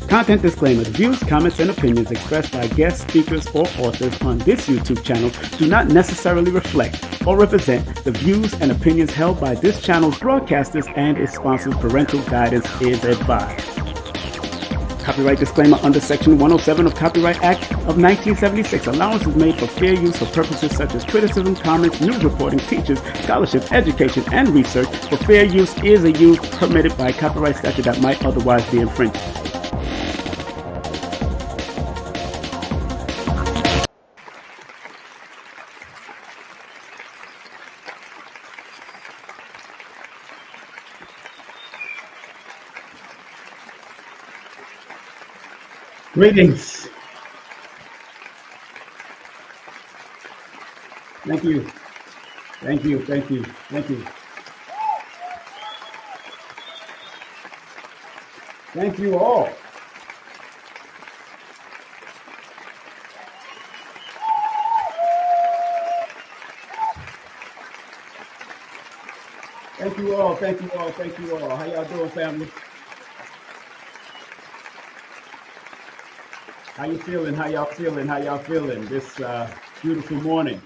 Content disclaimer. The views, comments, and opinions expressed by guest speakers or authors on this YouTube channel do not necessarily reflect or represent the views and opinions held by this channel's broadcasters and its sponsors. Parental guidance is advised. Copyright disclaimer under Section 107 of Copyright Act of 1976. Allowance is made for fair use for purposes such as criticism, comments, news reporting, teachers, scholarship, education, and research. For fair use is a use permitted by copyright statute that might otherwise be infringed. Greetings. Thank you. Thank you. Thank you. Thank you. Thank you all. Thank you all. Thank you all. Thank you all. How y'all doing, family? How you feeling? How y'all feeling? How y'all feeling this beautiful morning?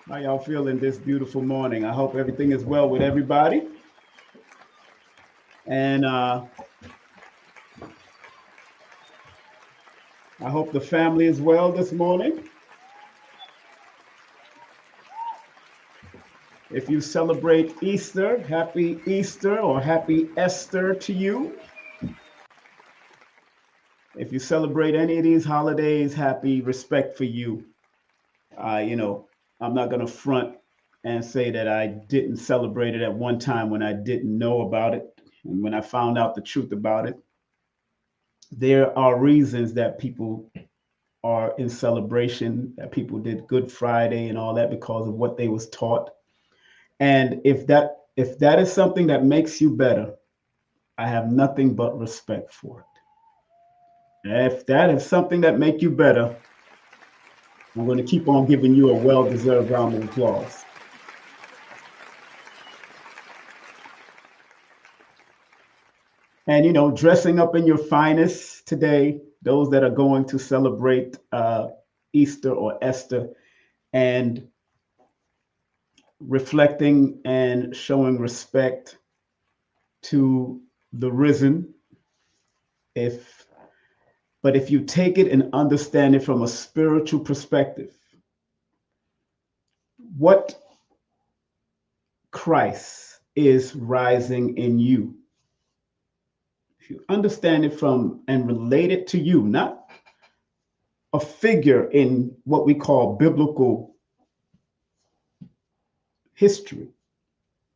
How y'all feeling this beautiful morning? I hope everything is well with everybody. And I hope the family is well this morning. If you celebrate Easter, happy Easter or happy Esther to you. If you celebrate any of these holidays, happy respect for you. I'm not going to front and say that I didn't celebrate it at one time when I didn't know about it. And when I found out the truth about it, there are reasons that people are in celebration, that people did Good Friday and all that because of what they was taught. And if that is something that makes you better, I have nothing but respect for it. If that is something that makes you better, I'm going to keep on giving you a well-deserved round of applause. And, dressing up in your finest today, those that are going to celebrate Easter or Esther, and reflecting and showing respect to the risen, But if you take it and understand it from a spiritual perspective, what Christ is rising in you. If you understand it from and relate it to you, not a figure in what we call biblical history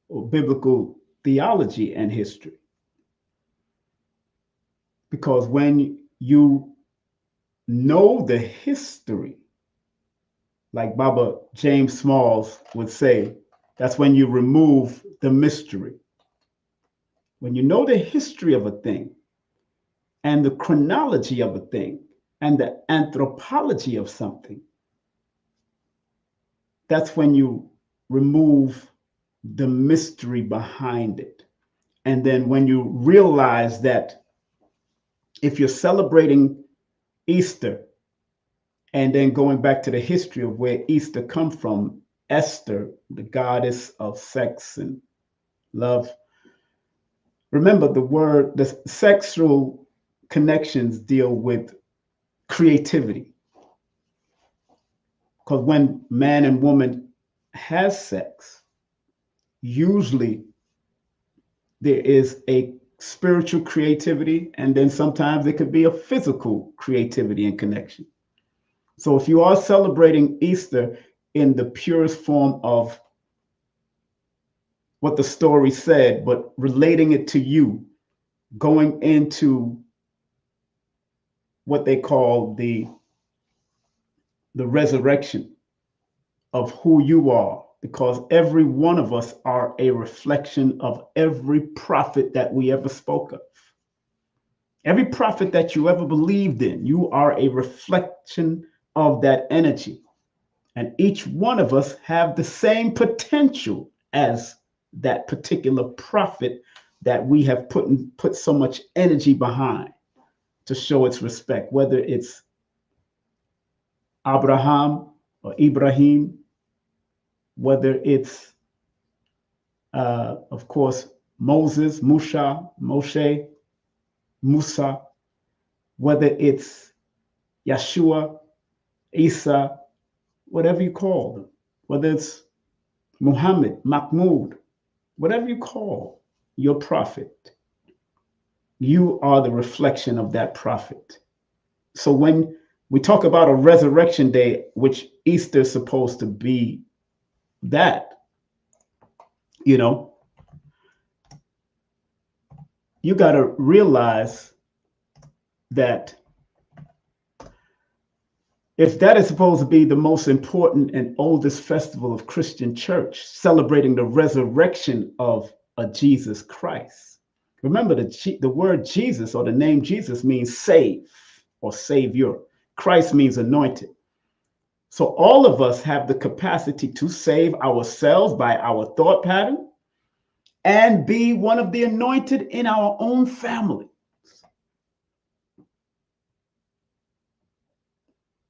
or biblical theology and history. Because when you know the history, like Baba James Smalls would say, that's when you remove the mystery. When you know the history of a thing and the chronology of a thing and the anthropology of something, that's when you remove the mystery behind it. And then when you realize that if you're celebrating Easter, and then going back to the history of where Easter come from, Esther, the goddess of sex and love. Remember the sexual connections deal with creativity. Because when man and woman has sex, usually there is a spiritual creativity, and then sometimes it could be a physical creativity and connection. So if you are celebrating Easter in the purest form of what the story said, but relating it to you, going into what they call the resurrection of who you are, because every one of us are a reflection of every prophet that we ever spoke of. Every prophet that you ever believed in, you are a reflection of that energy. And each one of us have the same potential as that particular prophet that we have put so much energy behind to show its respect, whether it's Abraham or Ibrahim, whether it's, of course, Moses, Moshe, Musa, whether it's Yeshua, Isa, whatever you call them, whether it's Muhammad, Mahmud, whatever you call your prophet, you are the reflection of that prophet. So when we talk about a resurrection day, which Easter is supposed to be that, you got to realize that if that is supposed to be the most important and oldest festival of Christian church, celebrating the resurrection of a Jesus Christ. Remember, the word Jesus or the name Jesus means save or savior. Christ means anointed. So all of us have the capacity to save ourselves by our thought pattern and be one of the anointed in our own family.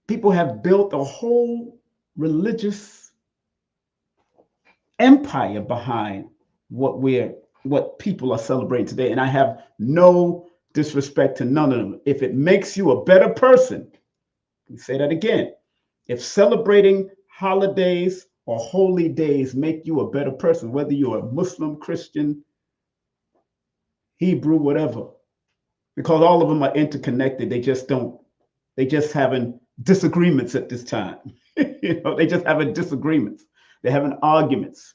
People have built a whole religious empire behind what people are celebrating today. And I have no disrespect to none of them. If it makes you a better person, let me say that again. If celebrating holidays or holy days make you a better person, whether you're a Muslim, Christian, Hebrew, whatever, because all of them are interconnected. They just having disagreements at this time. They just having disagreements. They're having arguments.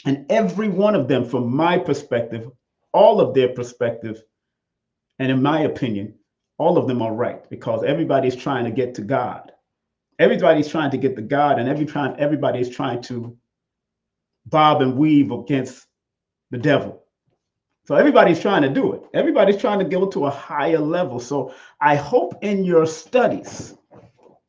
And every one of them, from my perspective, all of their perspective, and in my opinion, all of them are right, because everybody's trying to get to God. Everybody's trying to get to God, and everybody's trying to bob and weave against the devil. So everybody's trying to do it. Everybody's trying to go to a higher level. So I hope in your studies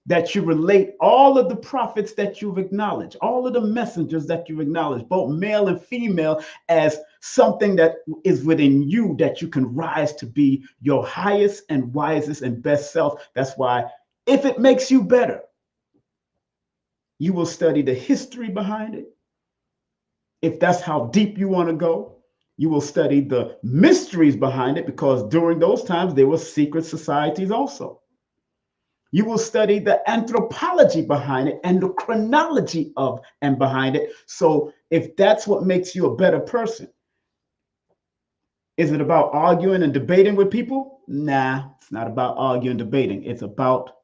that you relate all of the prophets that you've acknowledged, all of the messengers that you've acknowledged, both male and female, as something that is within you that you can rise to be your highest and wisest and best self. That's why, if it makes you better, you will study the history behind it. If that's how deep you want to go, you will study the mysteries behind it, because during those times there were secret societies also. You will study the anthropology behind it and the chronology of and behind it. So if that's what makes you a better person, is it about arguing and debating with people? Nah, it's not about arguing and debating. It's about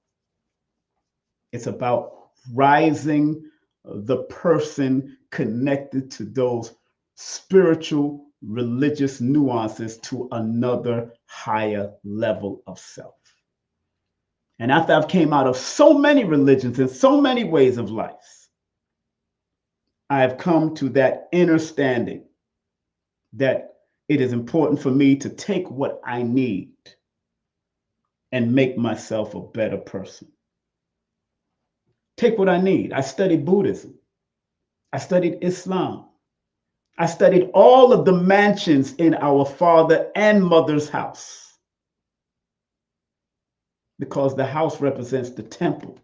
rising the person connected to those spiritual, religious nuances to another higher level of self. And after I've came out of so many religions and so many ways of life, I have come to that understanding that it is important for me to take what I need and make myself a better person. Take what I need. I studied Buddhism. I studied Islam. I studied all of the mansions in our father and mother's house, because the house represents the temple.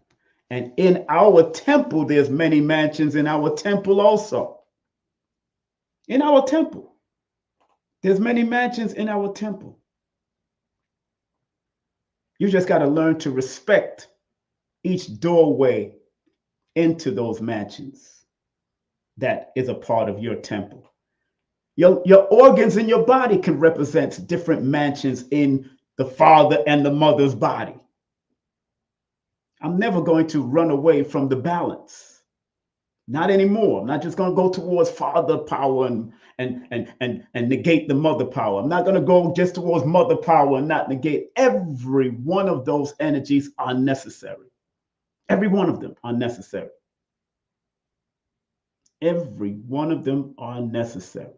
And in our temple, there's many mansions in our temple also. In our temple. There's many mansions in our temple. You just got to learn to respect each doorway into those mansions that is a part of your temple. Your organs in your body can represent different mansions in the father and the mother's body. I'm never going to run away from the balance. Not anymore. I'm not just going to go towards father power and negate the mother power. I'm not going to go just towards mother power and not negate. Every one of those energies are necessary. Every one of them are necessary. Every one of them are necessary.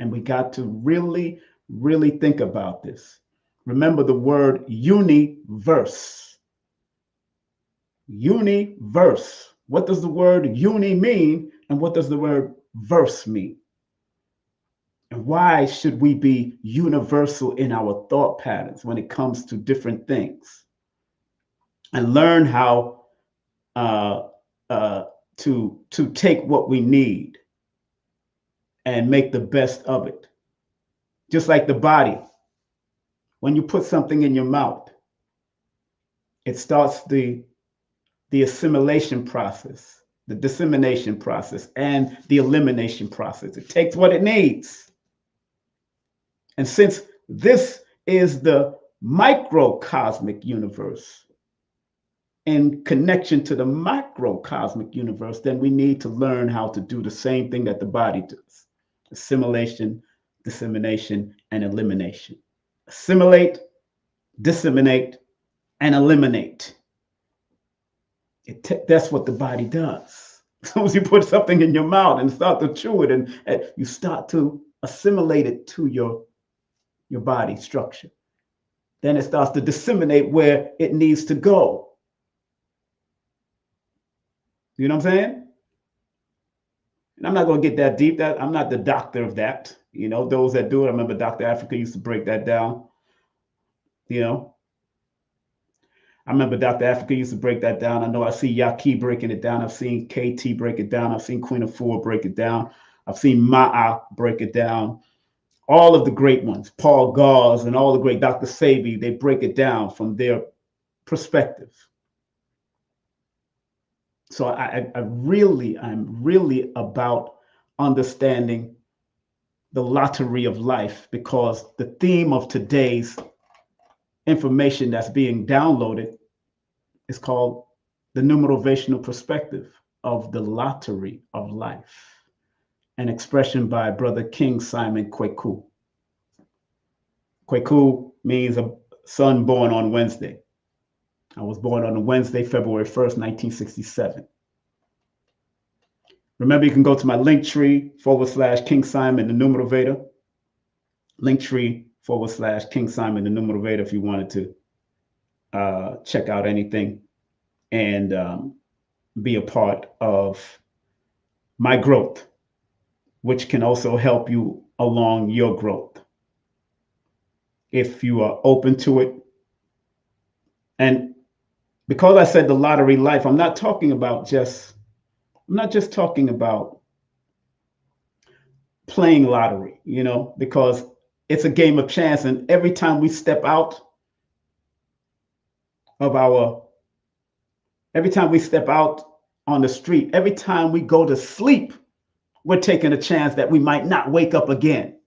And we got to really, really think about this. Remember the word universe. Universe. What does the word uni mean? And what does the word verse mean? And why should we be universal in our thought patterns when it comes to different things? And learn how to take what we need and make the best of it. Just like the body. When you put something in your mouth, it starts the assimilation process, the dissemination process, and the elimination process. It takes what it needs. And since this is the microcosmic universe in connection to the macrocosmic universe, then we need to learn how to do the same thing that the body does. Assimilation, dissemination, and elimination. Assimilate, disseminate, and eliminate. That's what the body does. As soon as you put something in your mouth and start to chew it, and you start to assimilate it to your body structure, then it starts to disseminate where it needs to go. You know what I'm saying? And I'm not going to get that deep. I'm not the doctor of that. You know, those that do it, I remember Dr. Africa used to break that down. You know, I remember Dr. Africa used to break that down. I know I see Yaki breaking it down. I've seen KT break it down. I've seen Queen of Four break it down. I've seen Ma'a break it down. All of the great ones, Paul Gauze and all the great Dr. Sabi, they break it down from their perspective. So I'm really about understanding the lottery of life, because the theme of today's information that's being downloaded is called the numerovational perspective of the lottery of life, an expression by Brother King Simon Kweku. Kweku means a son born on Wednesday. I was born on a Wednesday, February 1st, 1967. Remember, you can go to my Linktree / King Simon the Numerovator. Linktree / King Simon the Numerovator if you wanted to check out anything and be a part of my growth, which can also help you along your growth if you are open to it. And because I said the lottery life, I'm not just talking about playing lottery, you know, because it's a game of chance. And every time we step out of our, every time we step out on the street, every time we go to sleep, we're taking a chance that we might not wake up again.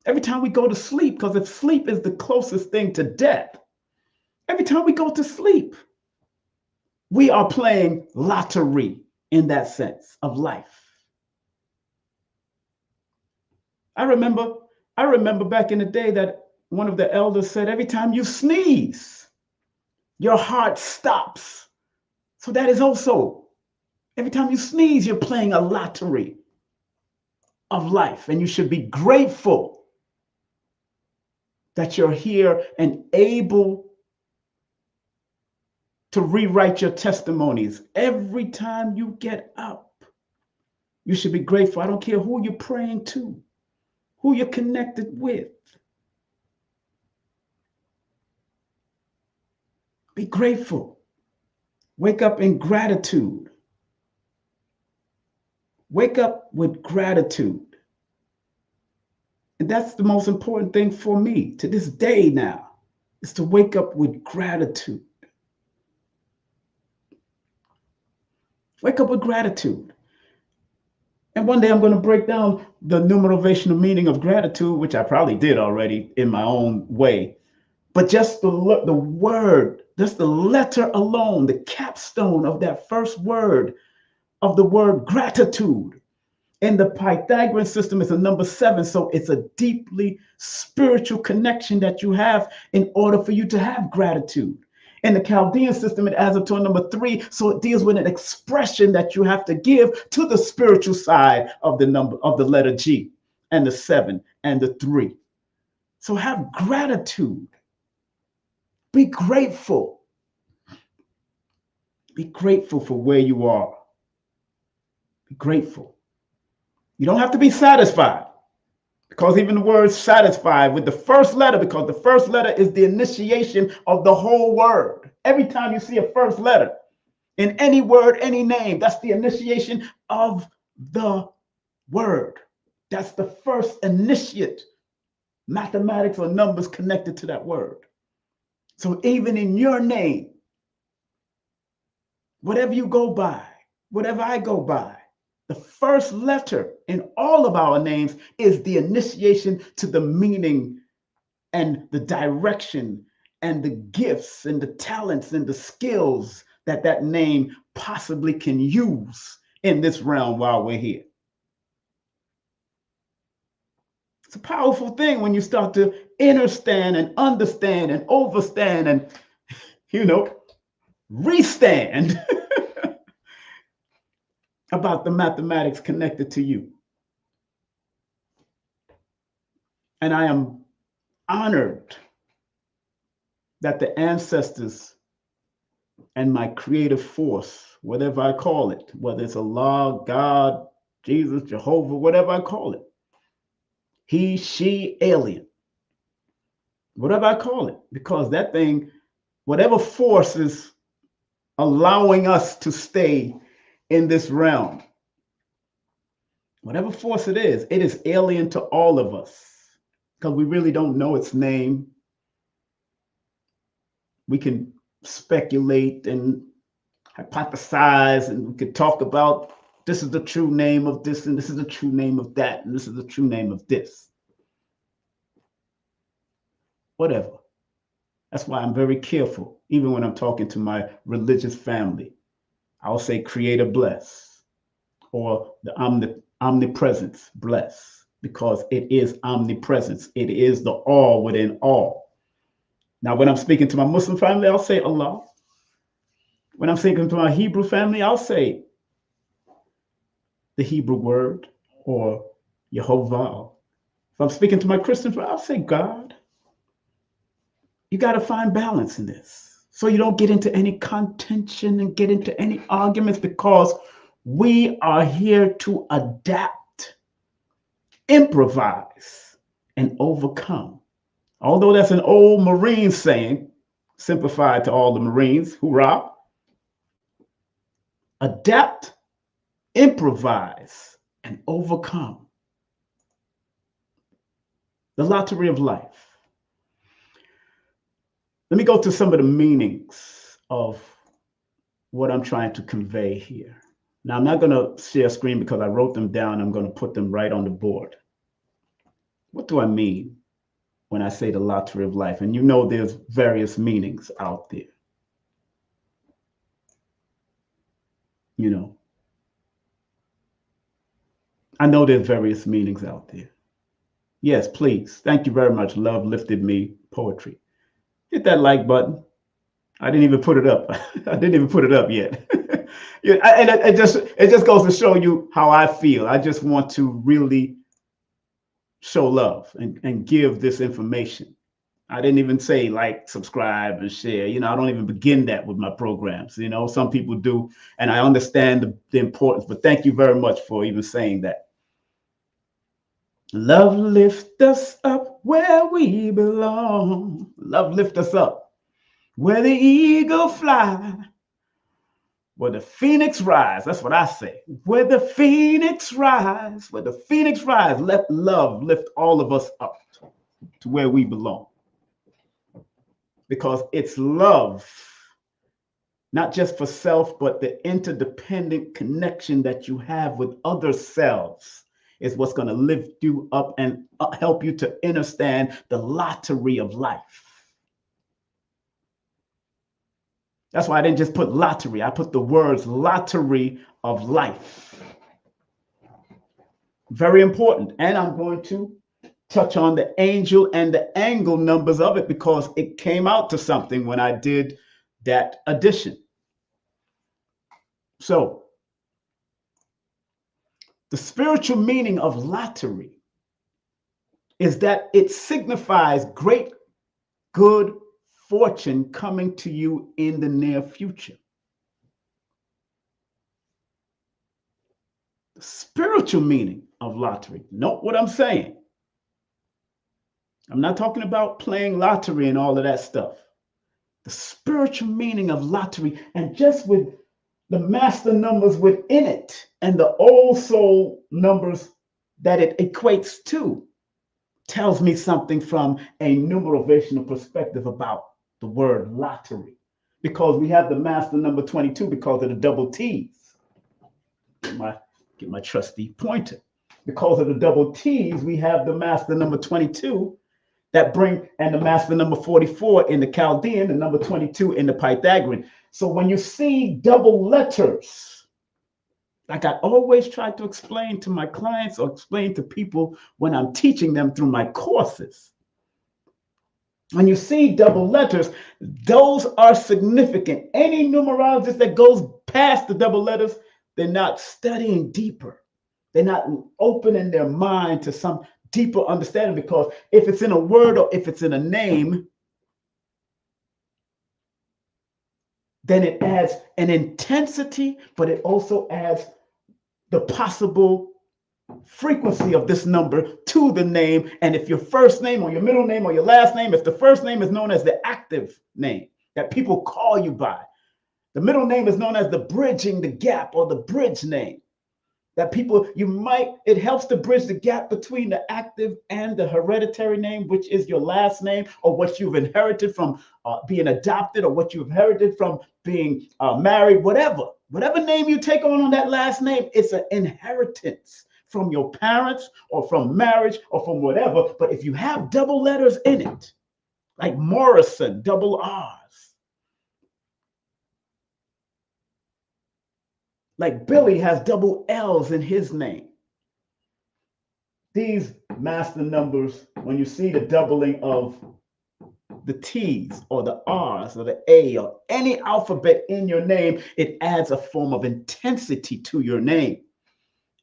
Every time we go to sleep, because if sleep is the closest thing to death, every time we go to sleep, we are playing lottery in that sense of life. I remember back in the day that one of the elders said, every time you sneeze, your heart stops. So that is also, every time you sneeze, you're playing a lottery of life. And you should be grateful that you're here and able to rewrite your testimonies. Every time you get up, you should be grateful. I don't care who you're praying to, who you're connected with. Be grateful. Wake up in gratitude. Wake up with gratitude. And that's the most important thing for me to this day now, is to wake up with gratitude. Wake up with gratitude. And one day I'm going to break down the numerovational meaning of gratitude, which I probably did already in my own way. But just the word, just the letter alone, the capstone of that first word of the word gratitude. In the Pythagorean system, it's a number 7. So it's a deeply spiritual connection that you have in order for you to have gratitude. In the Chaldean system, it adds up to a number 3. So it deals with an expression that you have to give to the spiritual side of the number of the letter G and the 7 and the 3. So have gratitude. Be grateful. Be grateful for where you are. Be grateful. You don't have to be satisfied, because even the word satisfied with the first letter, because the first letter is the initiation of the whole word. Every time you see a first letter in any word, any name, that's the initiation of the word. That's the first initiate, mathematics or numbers connected to that word. So even in your name, whatever you go by, whatever I go by, the first letter in all of our names is the initiation to the meaning and the direction and the gifts and the talents and the skills that that name possibly can use in this realm while we're here. It's a powerful thing when you start to understand and understand and overstand and, restand about the mathematics connected to you. And I am honored that the ancestors and my creative force, whatever I call it, whether it's Allah, God, Jesus, Jehovah, whatever I call it, he, she, alien, whatever I call it, because that thing, whatever force is allowing us to stay in this realm, whatever force it is alien to all of us, because we really don't know its name. We can speculate and hypothesize, and we could talk about this is the true name of this, and this is the true name of that, and this is the true name of this. Whatever. That's why I'm very careful, even when I'm talking to my religious family. I'll say creator bless, or the omnipresence bless, because it is omnipresence. It is the all within all. Now, when I'm speaking to my Muslim family, I'll say Allah. When I'm speaking to my Hebrew family, I'll say the Hebrew word, or Yehovah. If I'm speaking to my Christian family, I'll say God. You got to find balance in this, so you don't get into any contention and get into any arguments, because we are here to adapt, improvise, and overcome. Although that's an old Marine saying, simplified to all the Marines, hoorah. Adapt, improvise, and overcome. The lottery of life. Let me go to some of the meanings of what I'm trying to convey here. Now, I'm not going to share screen because I wrote them down. I'm going to put them right on the board. What do I mean when I say the lottery of life? And you know there's various meanings out there. You know, I know there's various meanings out there. Yes, please. Thank you very much. Love lifted me poetry. Hit that like button. I didn't even put it up. I didn't even put it up yet. Yeah, and it just goes to show you how I feel. I just want to really show love and give this information. I didn't even say like, subscribe, and share. You know, I don't even begin that with my programs. You know, some people do, and I understand the importance. But thank you very much for even saying that. Love lift us up where we belong. Love lift us up where the eagle fly, where the phoenix rise. That's what I say. Where the phoenix rise, where the phoenix rise. Let love lift all of us up to where we belong. Because it's love, not just for self, but the interdependent connection that you have with other selves is what's going to lift you up and help you to understand the lottery of life. That's why I didn't just put lottery. I put the words lottery of life. Very important. And I'm going to touch on the angel and the angle numbers of it because it came out to something when I did that addition. So, the spiritual meaning of lottery is that it signifies great good fortune coming to you in the near future. The spiritual meaning of lottery. Note what I'm saying. I'm not talking about playing lottery and all of that stuff. The spiritual meaning of lottery, and just with the master numbers within it and the old soul numbers that it equates to, tells me something from a numerovational perspective about the word lottery. Because we have the master number 22 because of the double T's. Get my trusty pointer. Because of the double T's, we have the master number 22 that bring, and the master number 44 in the Chaldean, the number 22 in the Pythagorean. So when you see double letters, like I always try to explain to my clients or explain to people when I'm teaching them through my courses, when you see double letters, those are significant. Any numerologist that goes past the double letters, they're not studying deeper. They're not opening their mind to some deeper understanding, because if it's in a word or if it's in a name, then it adds an intensity, but it also adds the possible frequency of this number to the name. And if your first name or your middle name or your last name, if the first name is known as the active name that people call you by, the middle name is known as the bridging the gap or the bridge name. That people, it helps to bridge the gap between the active and the hereditary name, which is your last name, or what you've inherited from being adopted, or what you've inherited from being married, whatever name you take on that last name, it's an inheritance from your parents or from marriage or from whatever. But if you have double letters in it, like Morrison, double R's, like Billy has double L's in his name. These master numbers, when you see the doubling of the T's or the R's or the A or any alphabet in your name, it adds a form of intensity to your name.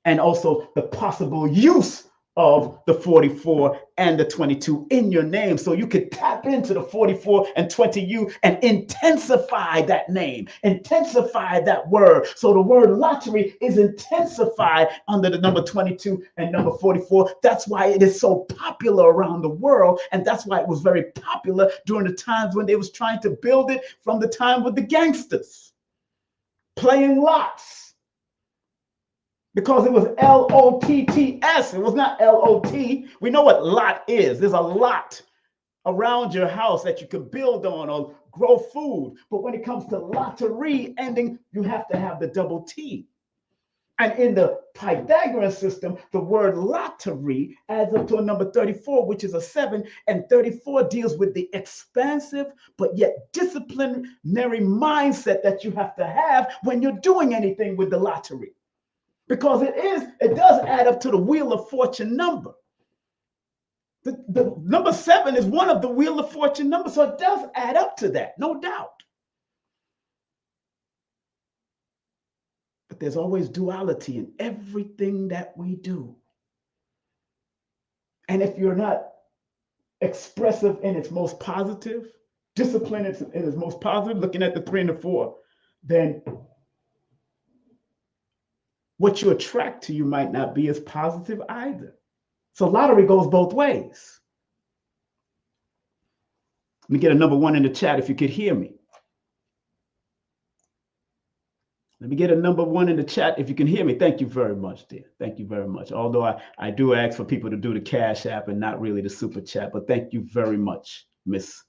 And also the possible use of the 44 and the 22 in your name. So you could tap into the 44 and 20U and intensify that name, intensify that word. So the word lottery is intensified under the number 22 and number 44. That's why it is so popular around the world. And that's why it was very popular during the times when they was trying to build it, from the time with the gangsters playing lots. Because it was LOTTS. It was not LOT. We know what lot is. There's a lot around your house that you could build on or grow food. But when it comes to lottery ending, you have to have the double T. And in the Pythagorean system, the word lottery adds up to a number 34, which is a 7, and 34 deals with the expansive but yet disciplinary mindset that you have to have when you're doing anything with the lottery. Because it does add up to the Wheel of Fortune number. The number 7 is one of the Wheel of Fortune numbers, so it does add up to that, no doubt. But there's always duality in everything that we do. And if you're not expressive in its most positive, discipline in its most positive, looking at the 3 and the 4, then what you attract to you might not be as positive either. So lottery goes both ways. Let me get a number 1 in the chat if you could hear me. Let me get a number 1 in the chat if you can hear me. Thank you very much, dear. Thank you very much. Although I do ask for people to do the Cash App and not really the Super Chat, but thank you very much, Miss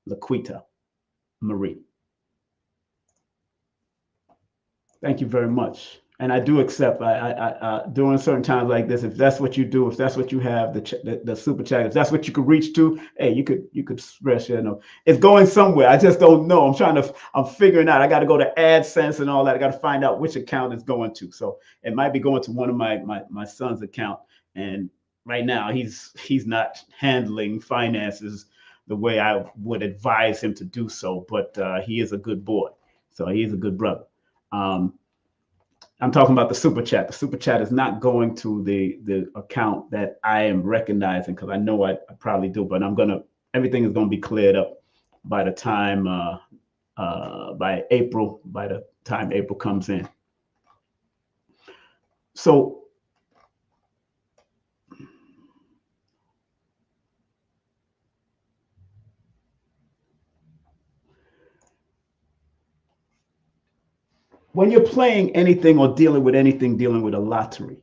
Laquita Marie. Thank you very much. And I do accept, during certain times like this, if that's what you do, if that's what you have, the Super Chat, if that's what you could reach to, hey, you could express, it's going somewhere. I just don't know. I'm figuring out. I got to go to AdSense and all that. I got to find out which account it's going to. So it might be going to one of my son's account. And right now he's not handling finances the way I would advise him to do so. But he is a good boy. So he is a good brother. I'm talking about the Super Chat. The Super Chat is not going to the account that I am recognizing, because I know I probably do, but everything is going to be cleared up by the time, by April, by the time April comes in. So when you're playing anything or dealing with anything, dealing with a lottery,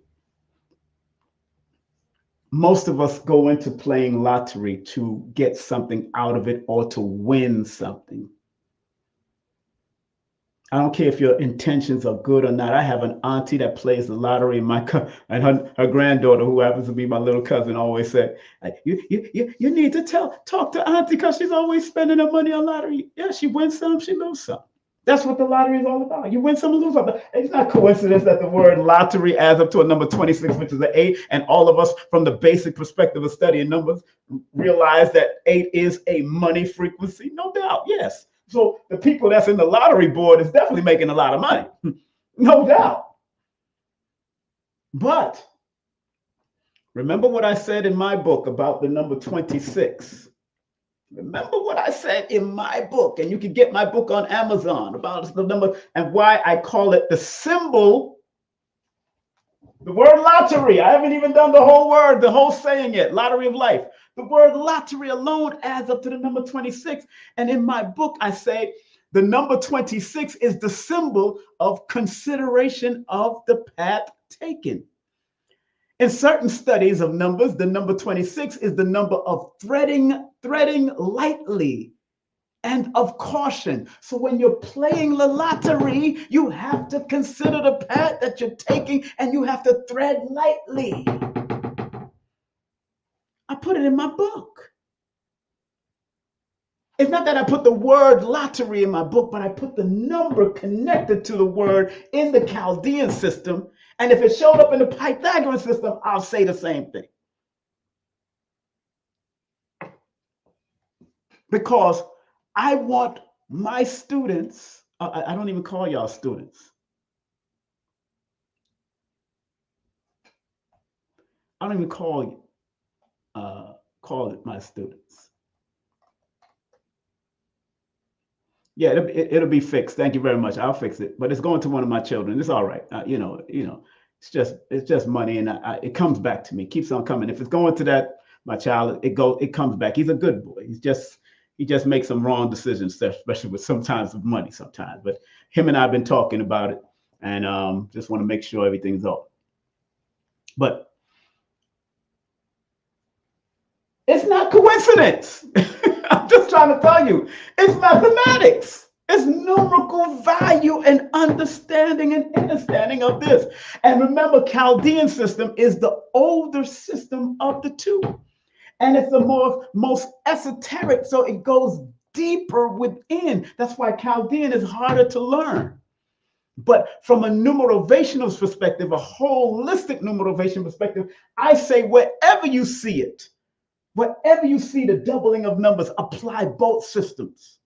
most of us go into playing lottery to get something out of it or to win something. I don't care if your intentions are good or not. I have an auntie that plays the lottery, and her granddaughter, who happens to be my little cousin, always said, you need to talk to auntie because she's always spending her money on lottery. Yeah, she wins some, she loses some. That's what the lottery is all about. You win some, lose some. It's not coincidence that the word lottery adds up to a number 26, which is an 8. And all of us, from the basic perspective of studying numbers, realize that 8 is a money frequency. No doubt, yes. So the people that's in the lottery board is definitely making a lot of money. No doubt. But remember what I said in my book about the number 26. Remember what I said in my book, and you can get my book on Amazon about the number and why I call it the symbol, the word lottery. I haven't even done the whole word, the whole saying yet, lottery of life. The word lottery alone adds up to the number 26. And in my book, I say the number 26 is the symbol of consideration of the path taken. In certain studies of numbers, the number 26 is the number of threading lightly and of caution. So when you're playing the lottery, you have to consider the path that you're taking, and you have to thread lightly. I put it in my book. It's not that I put the word lottery in my book, but I put the number connected to the word in the Chaldean system. And if it showed up in the Pythagorean system, I'll say the same thing. Because I want my students, I don't even call y'all students. I don't even call it my students. Yeah, it'll be fixed. Thank you very much. I'll fix it. But it's going to one of my children. It's all right. It's just money, and it comes back to me. Keeps on coming. If it's going to my child, it comes back. He's a good boy. He just makes some wrong decisions, especially with sometimes with money sometimes. But him and I have been talking about it, and just want to make sure everything's up. But It's not coincidence. I'm just trying to tell you, it's mathematics. It's numerical value and understanding and understanding of this. And remember, Chaldean system is the older system of the two. And it's the most esoteric, so it goes deeper within. That's why Chaldean is harder to learn. But from a numerovational perspective, a holistic numerovation perspective, I say wherever you see it, wherever you see the doubling of numbers, apply both systems,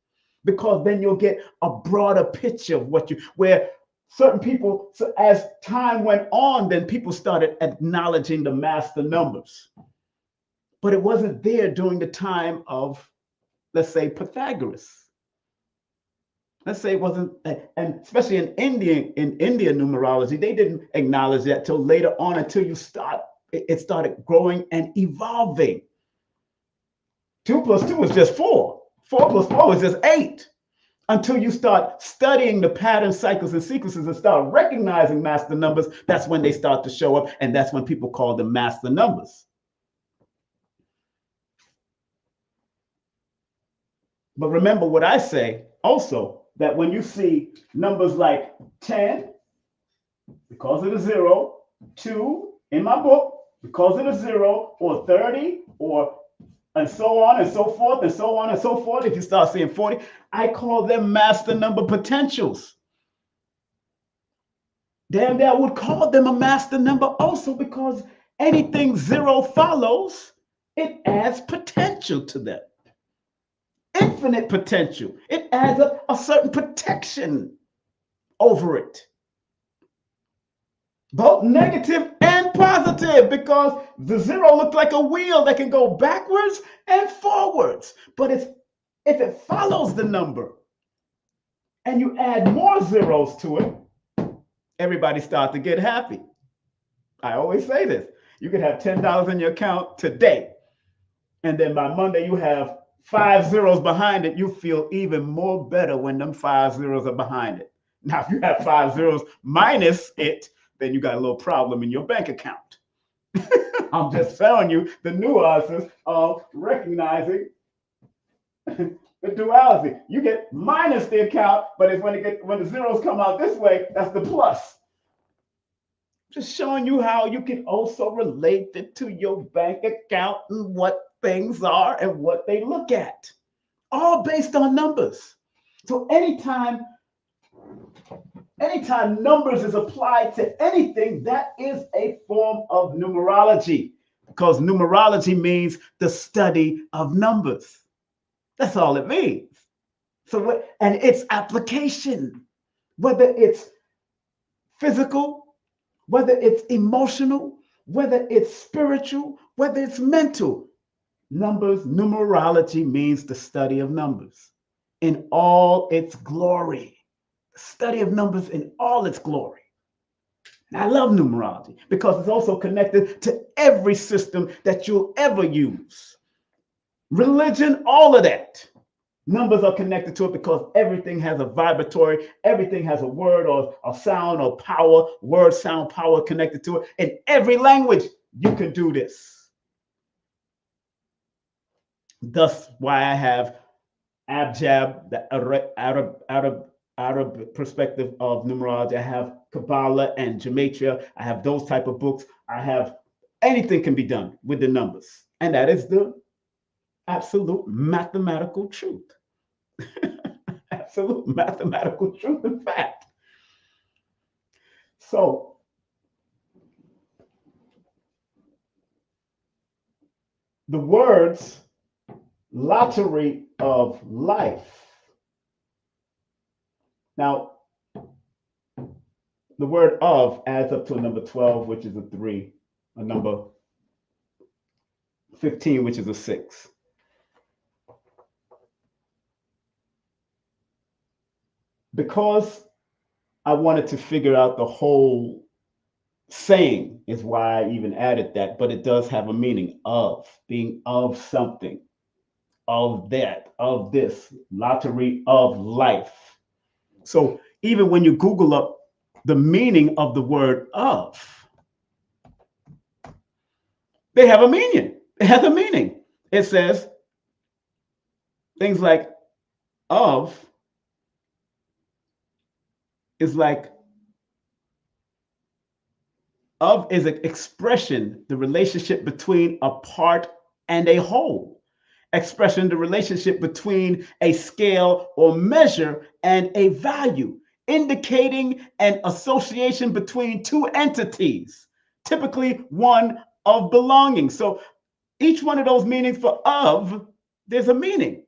because then you'll get a broader picture of where certain people, so as time went on, then people started acknowledging the master numbers. But it wasn't there during the time of, let's say, Pythagoras. Let's say it wasn't, and especially in India numerology, they didn't acknowledge that till later on, until it started growing and evolving. 2 plus 2 is just 4. 4 plus 4 is just 8. Until you start studying the patterns, cycles, and sequences and start recognizing master numbers, that's when they start to show up, and that's when people call them master numbers. But remember what I say also, that when you see numbers like 10, because of the 0, 2 in my book, because of the 0, or 30, or and so on and so forth, and so on and so forth. If you start seeing 40, I call them master number potentials. Damn, I would call them a master number also, because anything 0 follows, it adds potential to them. Infinite potential. It adds a certain protection over it. Both negative and positive, because the 0 looks like a wheel that can go backwards and forwards. But if it follows the number and you add more zeros to it, everybody starts to get happy. I always say this. You could have $10 in your account today, and then by Monday you have 5 zeros behind it. You feel even more better when them 5 zeros are behind it. Now, if you have 5 zeros minus it, then you got a little problem in your bank account. I'm just telling you the nuances of recognizing the duality. You get minus the account, but it's when the zeros come out this way, that's the plus. Just showing you how you can also relate it to your bank account and what things are and what they look at, all based on numbers. So anytime numbers is applied to anything, that is a form of numerology, because numerology means the study of numbers. That's all it means. So, and its application, whether it's physical, whether it's emotional, whether it's spiritual, whether it's mental, numerology means the study of numbers in all its glory. Study of numbers in all its glory. And I love numerology because it's also connected to every system that you'll ever use. Religion, all of that. Numbers are connected to it because everything has a vibratory, everything has a word or a sound or power, word, sound, power connected to it. In every language, you can do this. Thus, why I have abjad, out of perspective of numerology. I have Kabbalah and Gematria. I have those type of books. I have anything can be done with the numbers. And that is the absolute mathematical truth. Absolute mathematical truth and fact. So the words lottery of life. Now, the word of adds up to a number 12, which is a 3, a number 15, which is a 6. Because I wanted to figure out the whole saying is why I even added that, but it does have a meaning of, being of something, of that, of this, lottery of life. So even when you Google up the meaning of the word of, they have a meaning. It has a meaning. It says things like of is like of is an expression, the relationship between a part and a whole. Expression, the relationship between a scale or measure and a value, indicating an association between two entities, typically one of belonging. So each one of those meanings for of, there's a meaning.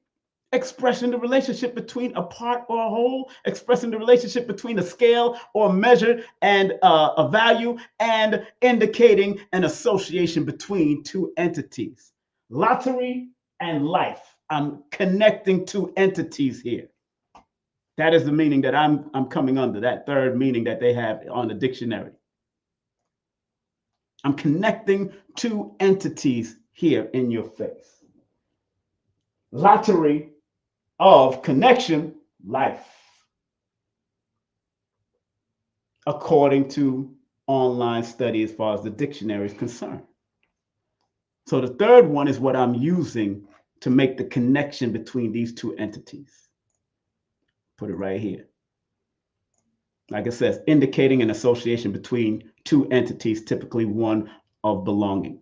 Expressing the relationship between a part or a whole, expressing the relationship between a scale or measure and a value, and indicating an association between two entities. Lottery and life. I'm connecting two entities here. That is the meaning that I'm coming under, that third meaning that they have on the dictionary. I'm connecting two entities here in your face. Lottery of connection, life, according to online study as far as the dictionary is concerned. So the third one is what I'm using to make the connection between these two entities. Put it right here. Like it says, indicating an association between two entities, typically one of belonging.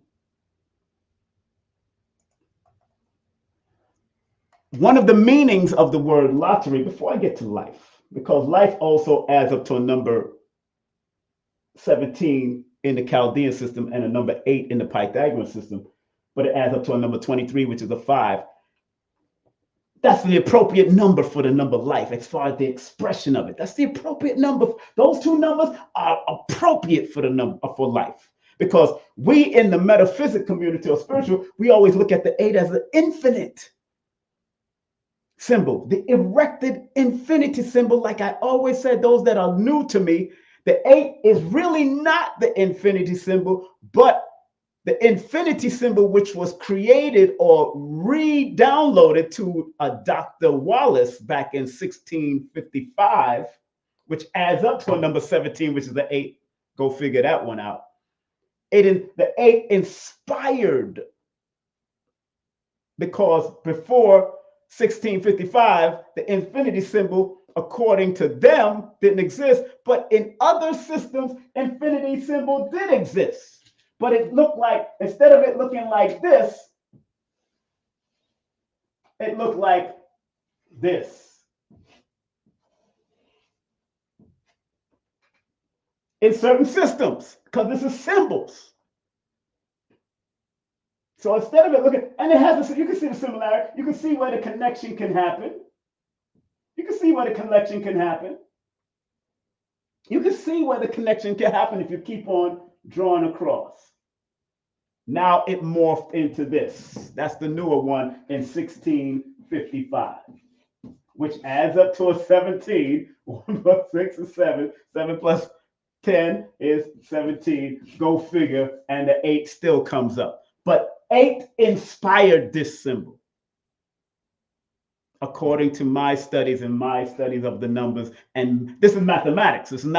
One of the meanings of the word lottery, before I get to life, because life also adds up to a number 17 in the Chaldean system and a number 8 in the Pythagorean system, but it adds up to a number 23, which is a 5. That's the appropriate number for the number life as far as the expression of it. That's the appropriate number. Those two numbers are appropriate for the number for life, because we in the metaphysic community or spiritual, we always look at the 8 as an infinite symbol, the erected infinity symbol. Like I always said, those that are new to me, the 8 is really not the infinity symbol, but the infinity symbol, which was created or re-downloaded to Dr. Wallace back in 1655, which adds up to a number 17, which is the 8. Go figure that one out. The 8 inspired, because before 1655, the infinity symbol, according to them, didn't exist. But in other systems, infinity symbol did exist. But it looked like, instead of it looking like this, it looked like this. In certain systems, because this is symbols. So instead of it looking, and it has, you can see the similarity. You can see where the connection can happen. You can see where the connection can happen. You can see where the connection can happen if you keep on drawing across. Now it morphed into this. That's the newer one in 1655, which adds up to a 17. 1 plus 6 is 7. 7 plus 10 is 17. Go figure. And the 8 still comes up. But 8 inspired this symbol, according to my studies and my studies of the numbers. And this is mathematics. I'm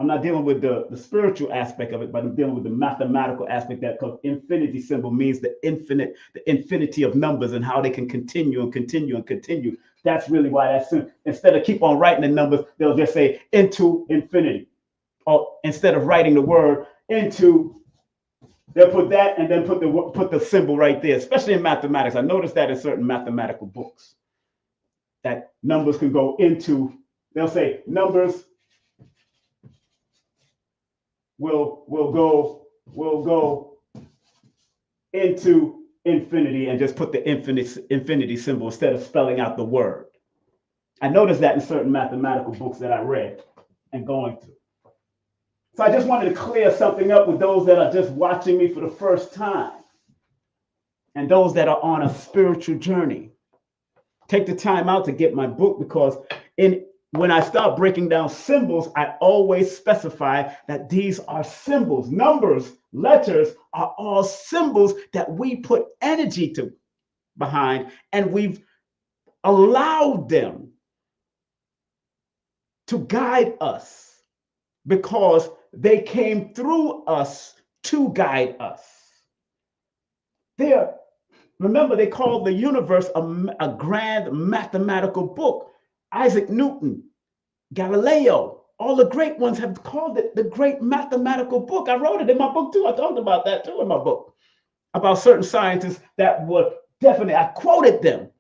not dealing with the spiritual aspect of it, but I'm dealing with the mathematical aspect, that because infinity symbol means the infinity of numbers and how they can continue and continue and continue. That's really why that's, instead of keep on writing the numbers, they'll just say into infinity. Or instead of writing the word into, they'll put that and then put the symbol right there, especially in mathematics. I noticed that in certain mathematical books, that numbers can go into, they'll say numbers will go into infinity, and just put the infinity symbol instead of spelling out the word. I noticed that in certain mathematical books that I read and going through. So I just wanted to clear something up with those that are just watching me for the first time, and those that are on a spiritual journey. Take the time out to get my book, because when I start breaking down symbols, I always specify that these are symbols. Numbers, letters are all symbols that we put energy behind, and we've allowed them to guide us, because they came through us to guide us. Remember, they called the universe a grand mathematical book. Isaac Newton, Galileo, all the great ones have called it the great mathematical book. I wrote it in my book too. I talked about that too in my book, about certain scientists that were definitely, I quoted them,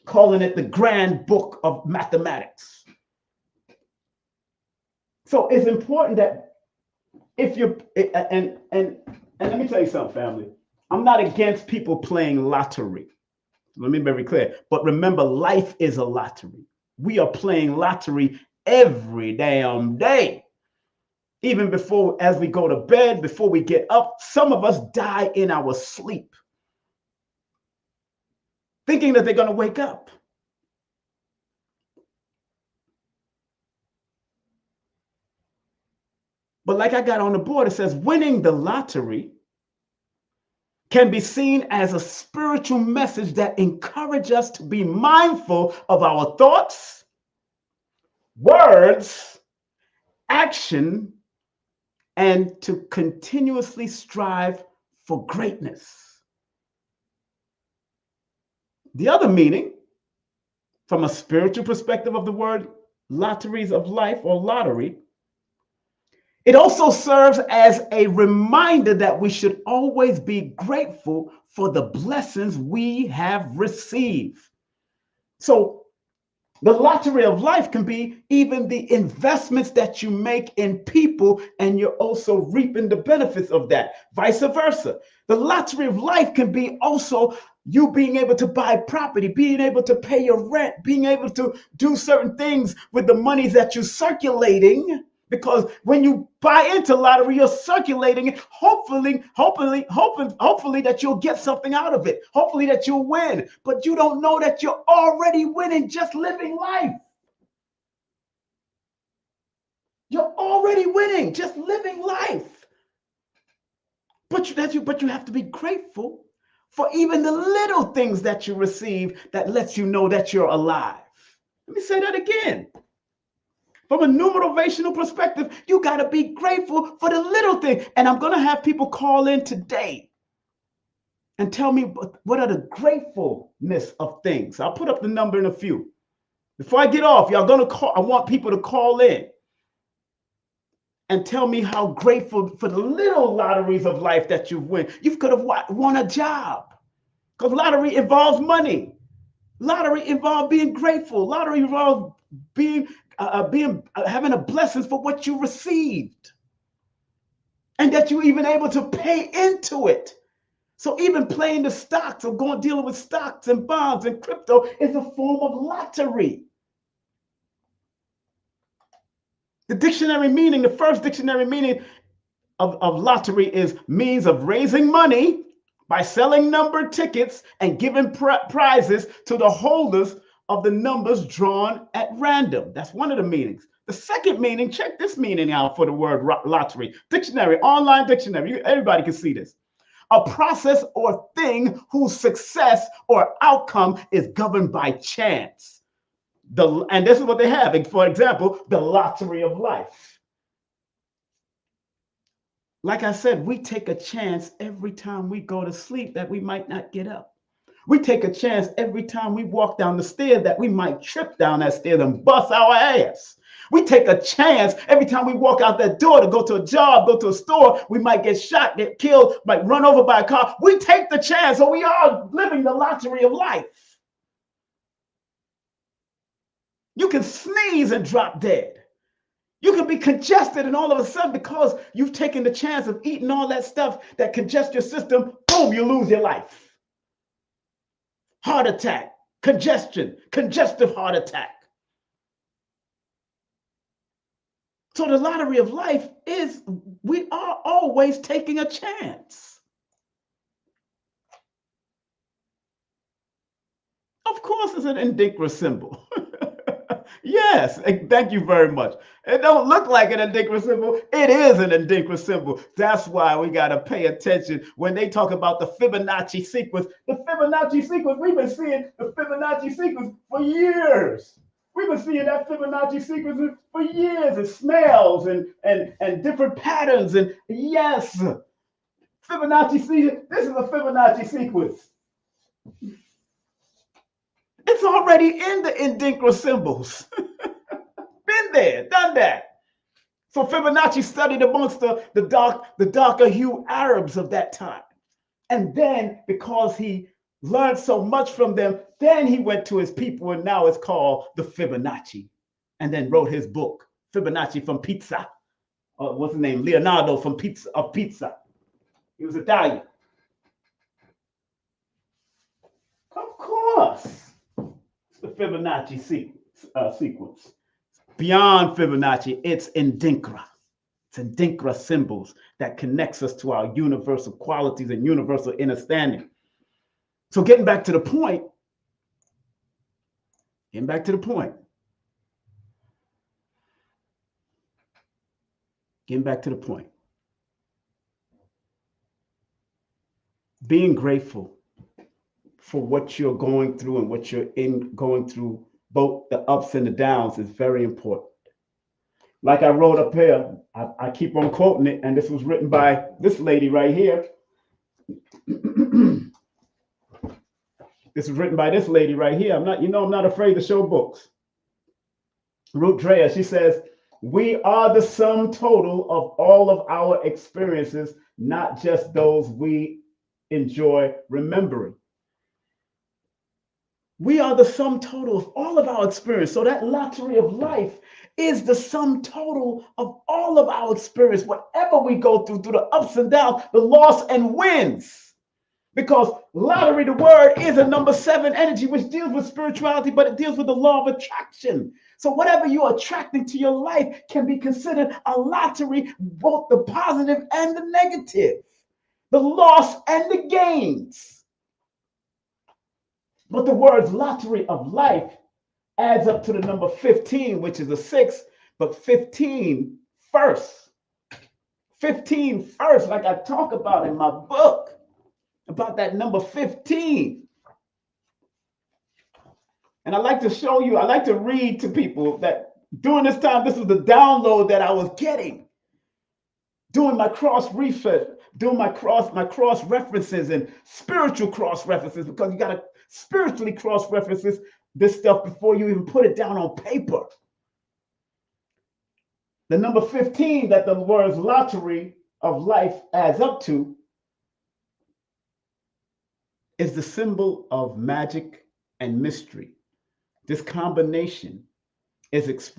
calling it the grand book of mathematics. So it's important that if you, and let me tell you something, family. I'm not against people playing lottery. Let me be very clear. But remember, life is a lottery. We are playing lottery every damn day. Even before, as we go to bed, before we get up, some of us die in our sleep, thinking that they're going to wake up. But like I got on the board, it says winning the lottery can be seen as a spiritual message that encourages us to be mindful of our thoughts, words, action, and to continuously strive for greatness. The other meaning, from a spiritual perspective of the word lotteries of life or lottery, it also serves as a reminder that we should always be grateful for the blessings we have received. So the lottery of life can be even the investments that you make in people, and you're also reaping the benefits of that. Vice versa. The lottery of life can be also you being able to buy property, being able to pay your rent, being able to do certain things with the money that you're circulating. Because when you buy into lottery, you're circulating it, hopefully that you'll get something out of it. Hopefully that you'll win. But you don't know that you're already winning just living life. You're already winning just living life. But you have to be grateful for even the little things that you receive that lets you know that you're alive. Let me say that again. From a numerovational perspective, you got to be grateful for the little thing. And I'm going to have people call in today and tell me what are the gratefulness of things. I'll put up the number in a few. Before I get off, y'all going to call. I want people to call in and tell me how grateful for the little lotteries of life that you've won. You could have won a job, because lottery involves money. Lottery involves being grateful. Lottery involves having a blessing for what you received, and that you're even able to pay into it. So even playing the stocks or dealing with stocks and bonds and crypto is a form of lottery. The first dictionary meaning of lottery is means of raising money by selling numbered tickets and giving prizes to the holders of the numbers drawn at random. That's one of the meanings. The second meaning, check this meaning out for the word lottery. Dictionary, online dictionary, everybody can see this. A process or thing whose success or outcome is governed by chance. And this is what they have. For example, the lottery of life. Like I said, we take a chance every time we go to sleep that we might not get up. We take a chance every time we walk down the stairs that we might trip down that stairs and bust our ass. We take a chance every time we walk out that door to go to a job, go to a store, we might get shot, get killed, might run over by a car. We take the chance, so we are living the lottery of life. You can sneeze and drop dead. You can be congested, and all of a sudden, because you've taken the chance of eating all that stuff that congests your system, boom, you lose your life. Heart attack, congestion, congestive heart attack. So the lottery of life is, we are always taking a chance. Of course, it's an Linktr symbol. Yes, thank you very much. It don't look like an Linktr symbol. It is an Linktr symbol. That's why we got to pay attention when they talk about the Fibonacci sequence. The Fibonacci sequence, we've been seeing the Fibonacci sequence for years. We've been seeing that Fibonacci sequence for years. It smells and different patterns. And yes, Fibonacci sequence. This is a Fibonacci sequence. It's already in the Linktr symbols. Been there, done that. So Fibonacci studied amongst the darker hue Arabs of that time. And then because he learned so much from them, then he went to his people, and now it's called the Fibonacci. And then wrote his book, Fibonacci from Pizza. What's his name? Leonardo from Pizza. He was Italian. Of course. It's the Fibonacci sequence. Beyond Fibonacci, it's Linktr. It's Linktr symbols that connects us to our universal qualities and universal understanding. So getting back to the point. Being grateful for what you're going through and what you're going through, both the ups and the downs, is very important. Like I wrote up here, I keep on quoting it, and this was written by this lady right here. This is written by this lady right here. I'm not afraid to show books. Ruth Dreher, she says, "We are the sum total of all of our experiences, not just those we enjoy remembering." We are the sum total of all of our experience. So that lottery of life is the sum total of all of our experience. Whatever we go through the ups and downs, the loss and wins. Because lottery, the word, is a number 7 energy, which deals with spirituality, but it deals with the law of attraction. So whatever you're attracting to your life can be considered a lottery, both the positive and the negative, the loss and the gains. But the words lottery of life adds up to the number 15, which is a 6, but 15 first. 15 first, like I talk about in my book, about that number 15. And I like to show you, I like to read to people that during this time, this was the download that I was getting. Doing my cross research, doing my cross references and spiritual cross references, because you got to spiritually cross references this stuff before you even put it down on paper. The number 15 that the words lottery of life adds up to is the symbol of magic and mystery. This combination is this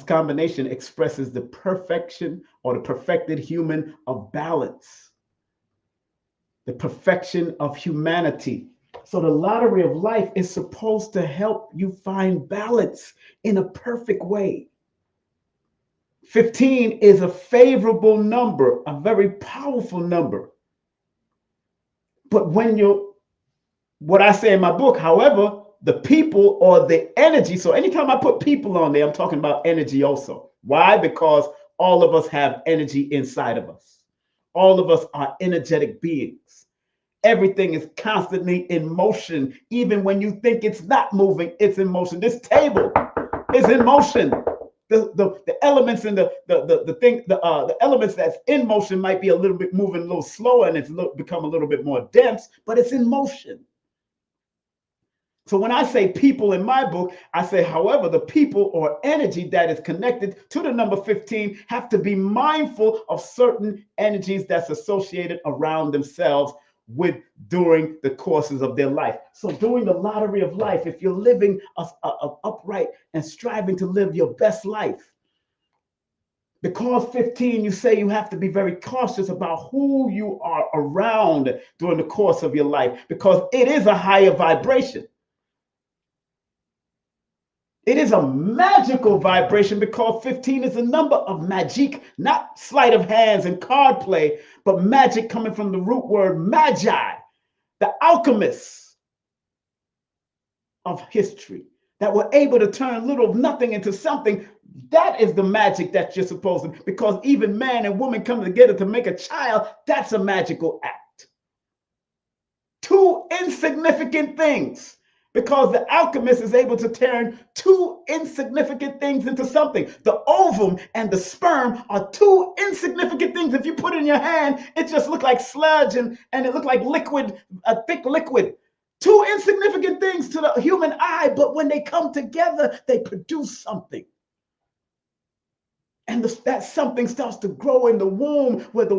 combination expresses the perfection or the perfected human of balance, the perfection of humanity. So the lottery of life is supposed to help you find balance in a perfect way. 15 is a favorable number, a very powerful number. But what I say in my book, however, the people or the energy, so anytime I put people on there, I'm talking about energy also. Why? Because all of us have energy inside of us. All of us are energetic beings. Everything is constantly in motion. Even when you think it's not moving, it's in motion. This table is in motion. The elements in the elements that's in motion might be a little bit moving a little slower, and it's become a little bit more dense, but it's in motion. So when I say people in my book, I say, however, the people or energy that is connected to the number 15 have to be mindful of certain energies that's associated around themselves with during the courses of their life. So during the lottery of life, if you're living upright and striving to live your best life, because 15, you say you have to be very cautious about who you are around during the course of your life, because it is a higher vibration. It is a magical vibration, because 15 is a number of magic, not sleight of hands and card play, but magic coming from the root word magi, the alchemists of history that were able to turn little of nothing into something. That is the magic that you're supposed to, because even man and woman come together to make a child, that's a magical act. Two insignificant things because the alchemist is able to turn two insignificant things into something. The ovum and the sperm are two insignificant things. If you put it in your hand, it just looks like sludge and it looks like liquid, a thick liquid. Two insignificant things to the human eye, but when they come together, they produce something. And that something starts to grow in the womb, where the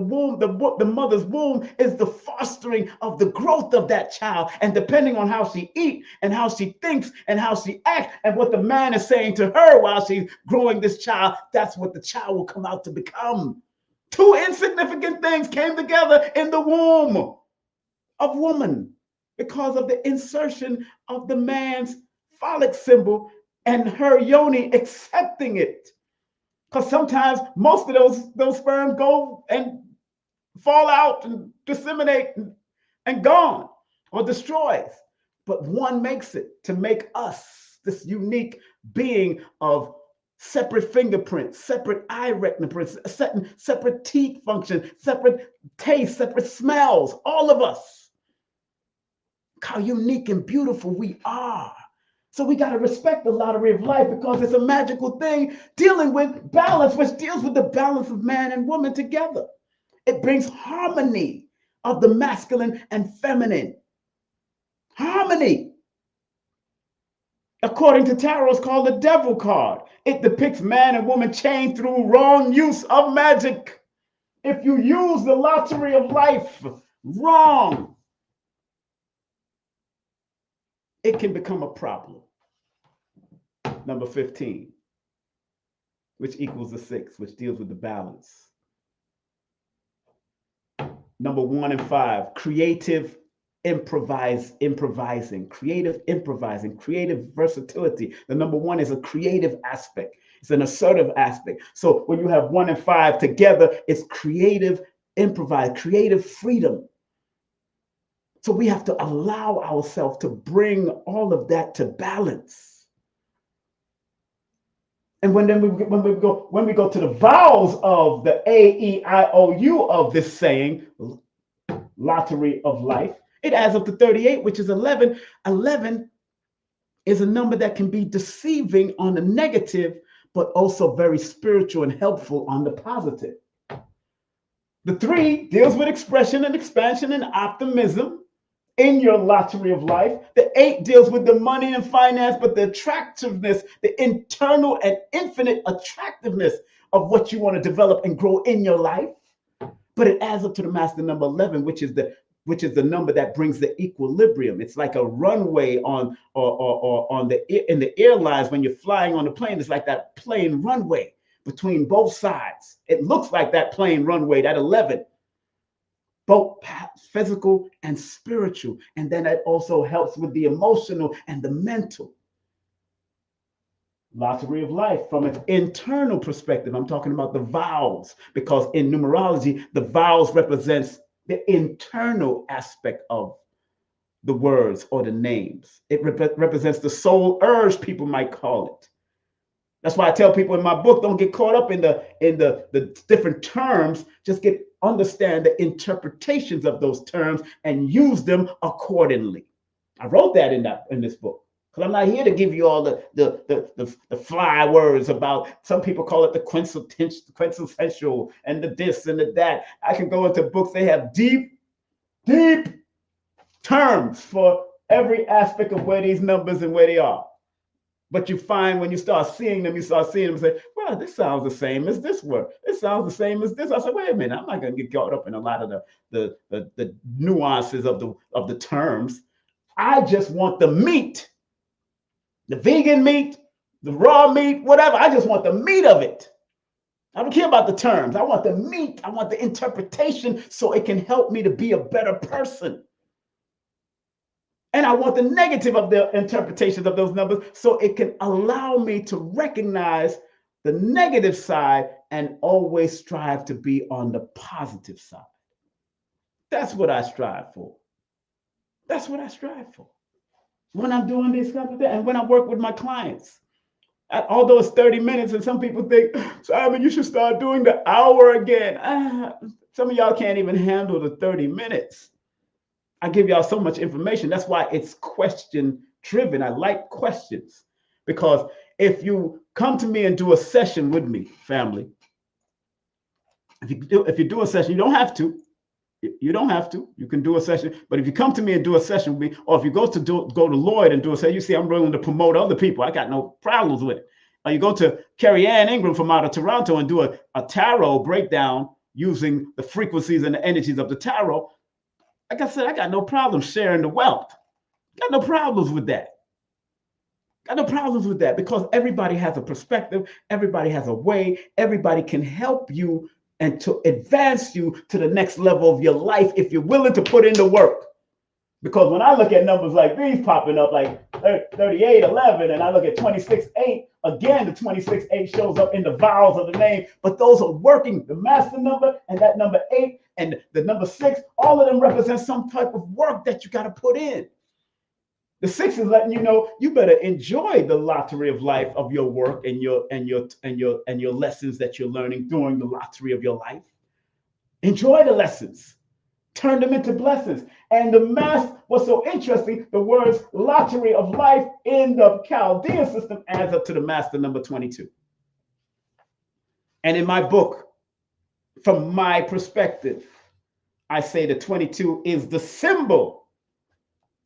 mother's womb is the fostering of the growth of that child. And depending on how she eats and how she thinks and how she acts and what the man is saying to her while she's growing this child, that's what the child will come out to become. Two insignificant things came together in the womb of woman because of the insertion of the man's phallic symbol and her yoni accepting it. Because sometimes most of those sperms go and fall out and disseminate and gone or destroys. But one makes it to make us this unique being of separate fingerprints, separate eye retinas, separate teeth function, separate taste, separate smells, all of us. How unique and beautiful we are. So we got to respect the lottery of life because it's a magical thing dealing with balance, which deals with the balance of man and woman together. It brings harmony of the masculine and feminine. Harmony. According to tarot, it's called the devil card. It depicts man and woman chained through wrong use of magic. If you use the lottery of life wrong, it can become a problem. Number 15, which equals the 6, which deals with the balance. Number 1 and 5, creative improvising, creative versatility. The number 1 is a creative aspect. It's an assertive aspect. So when you have 1 and 5 together, it's creative creative freedom. So we have to allow ourselves to bring all of that to balance. And when we go to the vowels of the A-E-I-O-U of this saying, lottery of life, it adds up to 38, which is 11. 11 is a number that can be deceiving on the negative, but also very spiritual and helpful on the positive. The 3 deals with expression and expansion and optimism in your lottery of life. The 8 deals with the money and finance, but the attractiveness, the internal and infinite attractiveness of what you want to develop and grow in your life. But it adds up to the master number 11, which is the number that brings the equilibrium. It's like a runway on in the airlines when you're flying on the plane. It's like that plane runway between both sides. It looks like that plane runway, that 11. Both physical and spiritual. And then it also helps with the emotional and the mental. Lottery of life from its internal perspective. I'm talking about the vowels, because in numerology, the vowels represents the internal aspect of the words or the names. It represents the soul urge, people might call it. That's why I tell people in my book, don't get caught up in the different terms. Just understand the interpretations of those terms and use them accordingly. I wrote that in this book, because I'm not here to give you all the fly words about, some people call it the quintessential and the this and the that. I can go into books, they have deep terms for every aspect of where these numbers and where they are. But you find when you start seeing them and say, well, this sounds the same as this word. This sounds the same as this. I said, wait a minute, I'm not going to get caught up in a lot of the nuances of the terms. I just want the meat, the vegan meat, the raw meat, whatever. I just want the meat of it. I don't care about the terms. I want the meat. I want the interpretation so it can help me to be a better person. And I want the negative of the interpretations of those numbers so it can allow me to recognize the negative side and always strive to be on the positive side. That's what I strive for. That's what I strive for. When I'm doing this kind of thing and when I work with my clients. Although it's 30 minutes and some people think, Simon, you should start doing the hour again. Some of y'all can't even handle the 30 minutes. I give y'all so much information. That's why it's question driven. I like questions, because if you come to me and do a session with me, family, if you do a session, you don't have to. You don't have to. You can do a session, but if you come to me and do a session with me, or if you go to Lloyd and do a session, you see I'm willing to promote other people. I got no problems with it. Or you go to Carrie Ann Ingram from out of Toronto and do a tarot breakdown using the frequencies and the energies of the tarot. Like I said, I got no problem sharing the wealth. Got no problems with that. Got no problems with that, because everybody has a perspective. Everybody has a way. Everybody can help you and to advance you to the next level of your life if you're willing to put in the work. Because when I look at numbers like these popping up, like 3811, and I look at 268, again, the 268 shows up in the vowels of the name, but those are working. The master number and that number 8 and the number 6, all of them represent some type of work that you got to put in. The 6 is letting you know you better enjoy the lottery of life of your work and your lessons that you're learning during the lottery of your life. Enjoy the lessons. Turn them into blessings. And the math was so interesting. The words lottery of life in the Chaldean system adds up to the master number 22. And in my book, from my perspective, I say the 22 is the symbol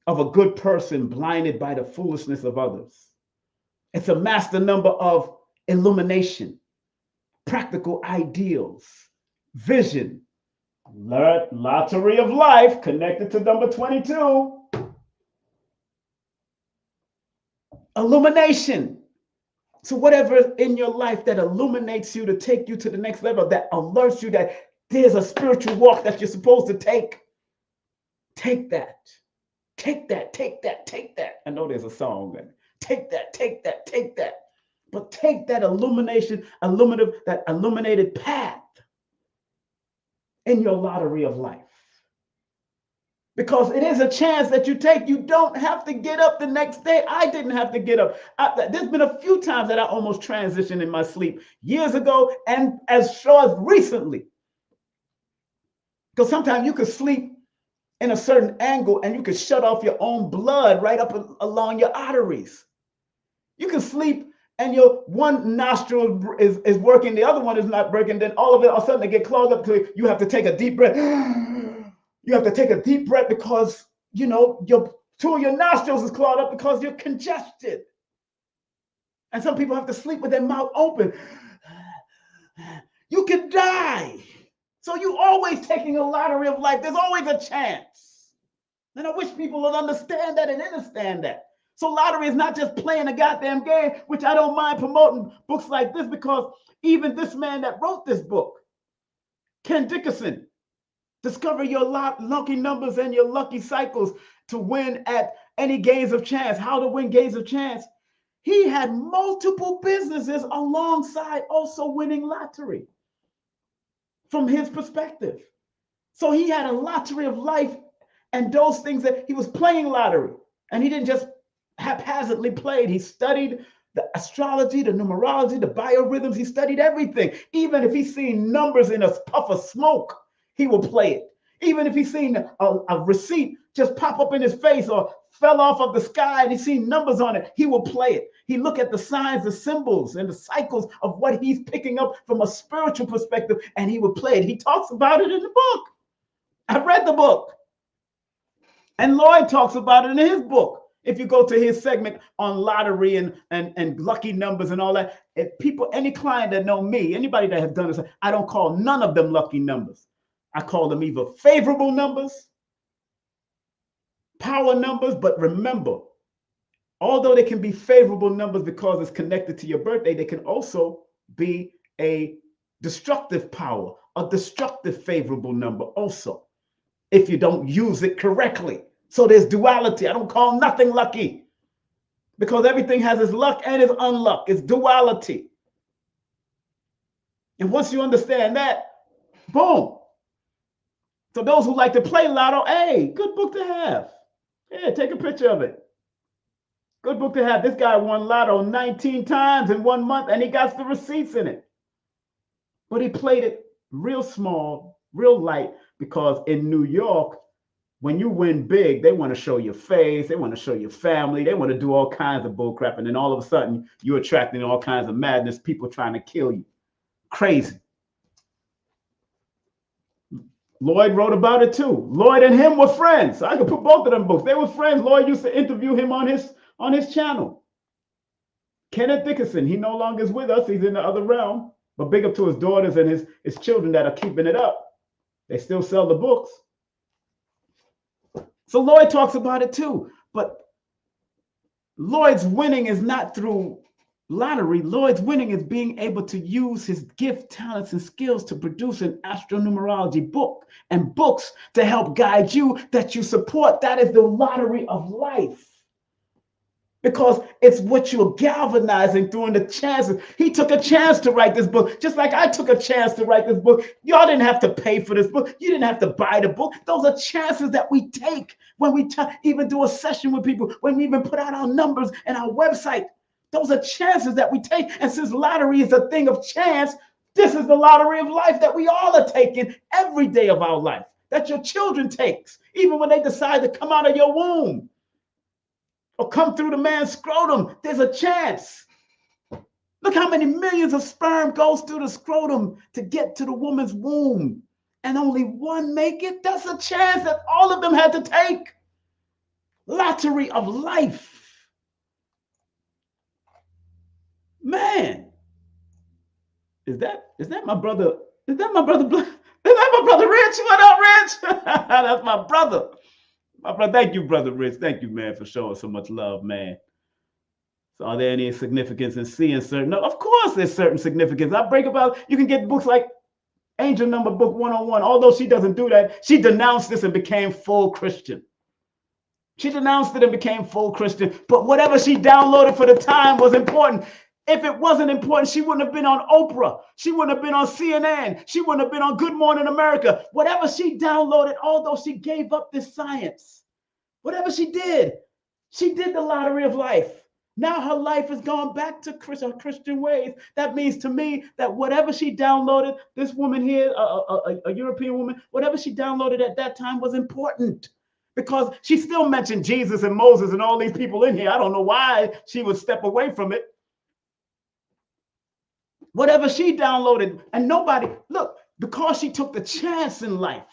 of a good person blinded by the foolishness of others. It's a master number of illumination, practical ideals, vision, lottery of life connected to number 22, illumination. So whatever in your life that illuminates you to take you to the next level, that alerts you that there's a spiritual walk that you're supposed to take, take that. Take that, take that, take that. I know there's a song. Take that, take that, take that. But take that illuminated path in your lottery of life. Because it is a chance that you take. You don't have to get up the next day. I didn't have to get up. There's been a few times that I almost transitioned in my sleep years ago, and as short as recently. Because sometimes you could sleep in a certain angle and you can shut off your own blood right up along your arteries. You can sleep and your one nostril is working, the other one is not working, then all of a sudden they get clogged up to you have to take a deep breath. You have to take a deep breath because, you know, two of your nostrils is clogged up because you're congested. And some people have to sleep with their mouth open. You can die. So you're always taking a lottery of life. There's always a chance. And I wish people would understand that and understand that. So lottery is not just playing a goddamn game, which I don't mind promoting books like this, because even this man that wrote this book, Ken Dickerson, Discover Your Lucky Numbers and Your Lucky Cycles to Win at Any Games of Chance, How to Win Games of Chance. He had multiple businesses alongside also winning lottery. From his perspective. So he had a lottery of life and those things that he was playing lottery. And he didn't just haphazardly play it. He studied the astrology, the numerology, the biorhythms. He studied everything. Even if he's seen numbers in a puff of smoke, he will play it. Even if he's seen a receipt just pop up in his face or fell off of the sky and he's seen numbers on it, he will play it. He look at the signs, the symbols, and the cycles of what he's picking up from a spiritual perspective, and he would play it. He talks about it in the book. I read the book. And Lloyd talks about it in his book. If you go to his segment on lottery and lucky numbers and all that, if people, any client that know me, anybody that has done this, I don't call none of them lucky numbers. I call them either favorable numbers, power numbers, but remember, although they can be favorable numbers because it's connected to your birthday, they can also be a destructive power, a destructive favorable number also, if you don't use it correctly. So there's duality. I don't call nothing lucky because everything has its luck and its unluck. It's duality. And once you understand that, boom. So those who like to play lotto, hey, good book to have. Yeah, take a picture of it. Good book to have. This guy won lotto 19 times in 1 month and he got the receipts in it. But he played it real small, real light, because in New York, when you win big, they want to show your face, they want to show your family, they want to do all kinds of bull crap. And then all of a sudden, you're attracting all kinds of madness, people trying to kill you. Crazy. Lloyd wrote about it too. Lloyd and him were friends. So I could put both of them books. They were friends. Lloyd used to interview him on his channel. Kenneth Dickinson, he no longer is with us. He's in the other realm. But big up to his daughters and his children that are keeping it up. They still sell the books. So Lloyd talks about it too. But Lloyd's winning is not through lottery. Lloyd's winning is being able to use his gift, talents, and skills to produce an astronumerology book and books to help guide you that you support. That is the lottery of life. Because it's what you're galvanizing through, and the chances. He took a chance to write this book, just like I took a chance to write this book. Y'all didn't have to pay for this book. You didn't have to buy the book. Those are chances that we take when we even do a session with people, when we even put out our numbers and our website. Those are chances that we take. And since lottery is a thing of chance, this is the lottery of life that we all are taking every day of our life, that your children takes, even when they decide to come out of your womb or come through the man's scrotum. There's a chance. Look how many millions of sperm goes through the scrotum to get to the woman's womb, and only one make it. That's a chance that all of them had to take. Lottery of life. Man, is that my brother? Is that my brother? Is that my brother Rich? What up, Rich? That's my brother. My brother, thank you, brother Rich. Thank you, man, for showing so much love, man. So, are there any significance in seeing certain? No, of course, there's certain significance. I break about. You can get books like Angel Number Book 101. Although she doesn't do that, she denounced this and became full Christian. She denounced it and became full Christian. But whatever she downloaded for the time was important. If it wasn't important, she wouldn't have been on Oprah. She wouldn't have been on CNN. She wouldn't have been on Good Morning America. Whatever she downloaded, although she gave up this science, whatever she did the lottery of life. Now her life has gone back to Christian ways. That means to me that whatever she downloaded, this woman here, a European woman, whatever she downloaded at that time was important. Because she still mentioned Jesus and Moses and all these people in here. I don't know why she would step away from it. Whatever she downloaded, and nobody, look, because she took the chance in life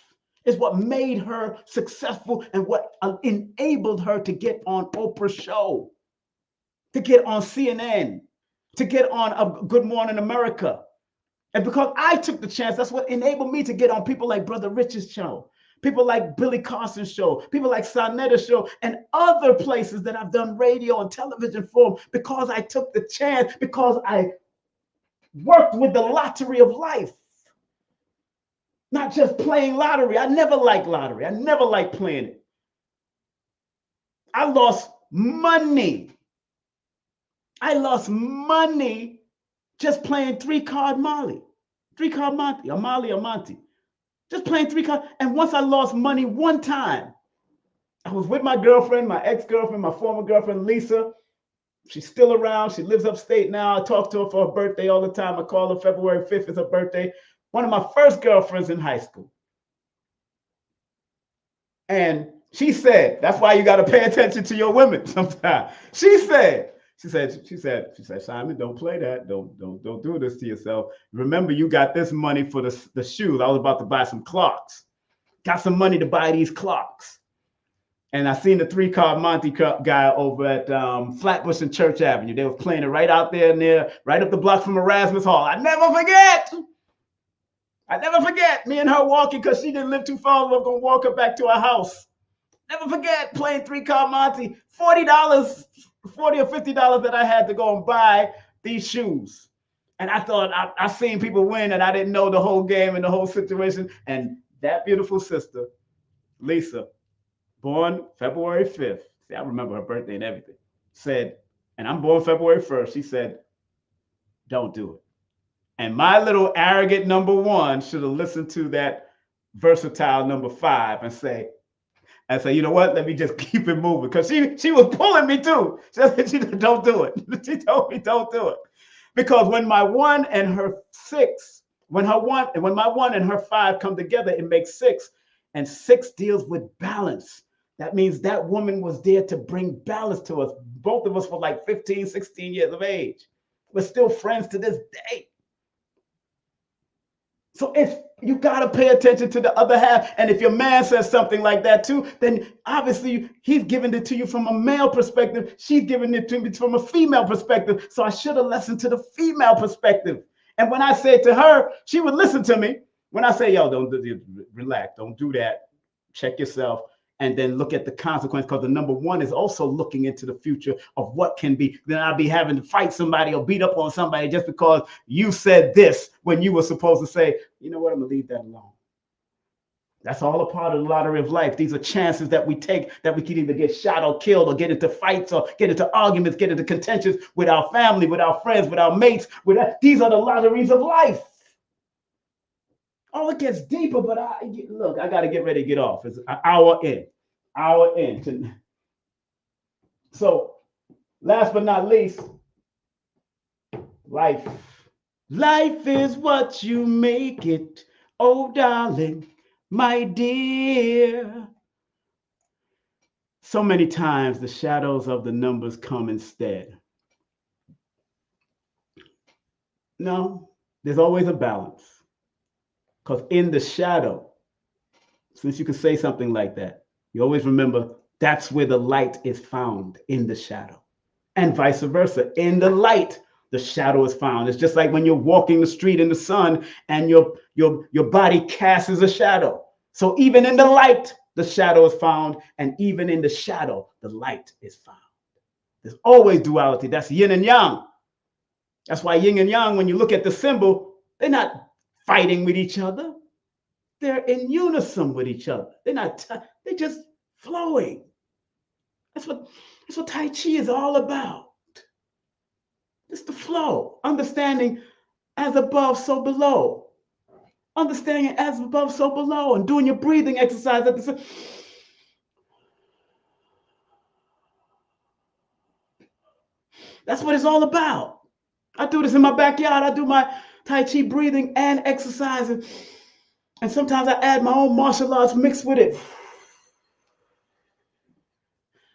is what made her successful and what enabled her to get on Oprah's show, to get on CNN, to get on a Good Morning America. And because I took the chance, that's what enabled me to get on people like Brother Rich's show, people like Billy Carson's show, people like Sonetta's show, and other places that I've done radio and television for, because I took the chance, because I worked with the lottery of life, not just playing lottery. I never liked lottery. I never liked playing it. I lost money. I lost money just playing three-card Monte. Just playing three cards. And once I lost money one time, I was with my girlfriend, my ex-girlfriend, my former girlfriend, Lisa. She's still around. She lives upstate now. I talk to her for her birthday all the time. I call her February 5th is her birthday. One of my first girlfriends in high school. And she said, that's why you got to pay attention to your women sometimes. She said, Simon, don't play that. Don't do this to yourself. Remember, you got this money for the shoes. I was about to buy some clocks. Got some money to buy these clocks. And I seen the three-card Monte guy over at Flatbush and Church Avenue. They were playing it right out there near, right up the block from Erasmus Hall. I never forget me and her walking, because she didn't live too far. We were going to walk her back to her house. Never forget playing three-card Monte. $40 or $50 that I had to go and buy these shoes. And I thought I seen people win, and I didn't know the whole game and the whole situation. And that beautiful sister, Lisa, born February 5th. See, I remember her birthday and everything. Said, and I'm born February 1st. She said, don't do it. And my little arrogant number one should have listened to that versatile number 5 and say, you know what? Let me just keep it moving. Because she was pulling me too. She said, don't do it. She told me, don't do it. Because when my 1 and her 6, when my 1 and her 5 come together, it makes 6. And 6 deals with balance. That means that woman was there to bring balance to us. Both of us were like 15, 16 years of age. We're still friends to this day. So if you got to pay attention to the other half. And if your man says something like that too, then obviously he's giving it to you from a male perspective. She's giving it to me from a female perspective. So I should have listened to the female perspective. And when I say to her, she would listen to me. When I say, yo, relax, don't do that. Check yourself. And then look at the consequence, because the number 1 is also looking into the future of what can be. Then I'll be having to fight somebody or beat up on somebody just because you said this when you were supposed to say, you know what, I'm going to leave that alone. That's all a part of the lottery of life. These are chances that we take, that we can either get shot or killed or get into fights or get into arguments, get into contentions with our family, with our friends, with our mates. These are the lotteries of life. Oh, it gets deeper, but look, I got to get ready to get off. It's an hour in. So, last but not least, life. Life is what you make it, oh darling, my dear. So many times the shadows of the numbers come instead. No, there's always a balance. Because in the shadow, since you can say something like that, you always remember that's where the light is found, in the shadow. And vice versa. In the light, the shadow is found. It's just like when you're walking the street in the sun and your body casts a shadow. So even in the light, the shadow is found. And even in the shadow, the light is found. There's always duality. That's yin and yang. That's why yin and yang, when you look at the symbol, they're not fighting with each other. They're in unison with each other. They're just flowing. That's what Tai Chi is all about. It's the flow. Understanding as above, so below. Understanding as above, so below. And doing your breathing exercise at the same. That's what it's all about. I do this in my backyard. I do my Tai Chi breathing and exercising. And sometimes I add my own martial arts mixed with it.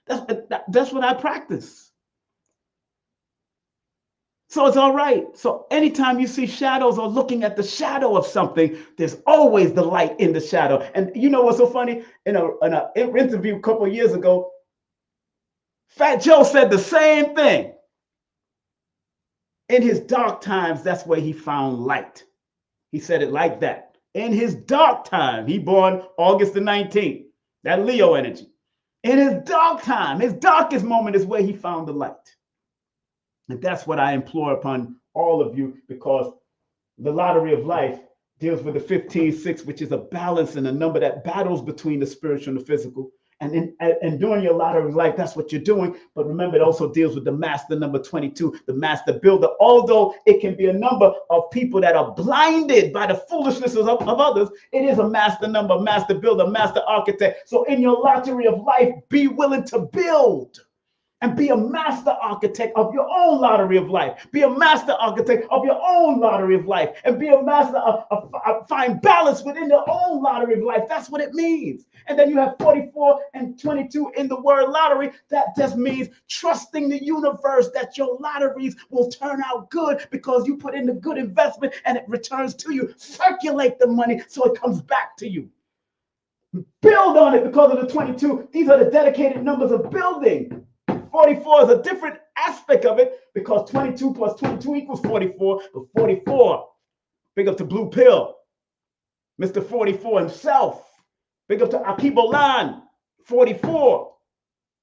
That's what I practice. So it's all right. So anytime you see shadows or looking at the shadow of something, there's always the light in the shadow. And you know what's so funny? In an interview a couple of years ago, Fat Joe said the same thing. In his dark times, that's where he found light. He said it like that. In his dark time, he born August the 19th, that Leo energy. In his dark time, his darkest moment is where he found the light. And that's what I implore upon all of you, because the lottery of life deals with the 15-6, which is a balance and a number that battles between the spiritual and the physical. And during your lottery of life, that's what you're doing. But remember, it also deals with the master number 22, the master builder. Although it can be a number of people that are blinded by the foolishness of others, it is a master number, master builder, master architect. So in your lottery of life, be willing to build. And be a master architect of your own lottery of life. Be a master architect of your own lottery of life. And be a master of find balance within your own lottery of life. That's what it means. And then you have 44 and 22 in the word lottery. That just means trusting the universe that your lotteries will turn out good because you put in the good investment and it returns to you. Circulate the money so it comes back to you. Build on it because of the 22. These are the dedicated numbers of building. 44 is a different aspect of it because 22 plus 22 equals 44. But 44, big up to Blue Pill, Mr. 44 himself. Big up to Akibolan, 44.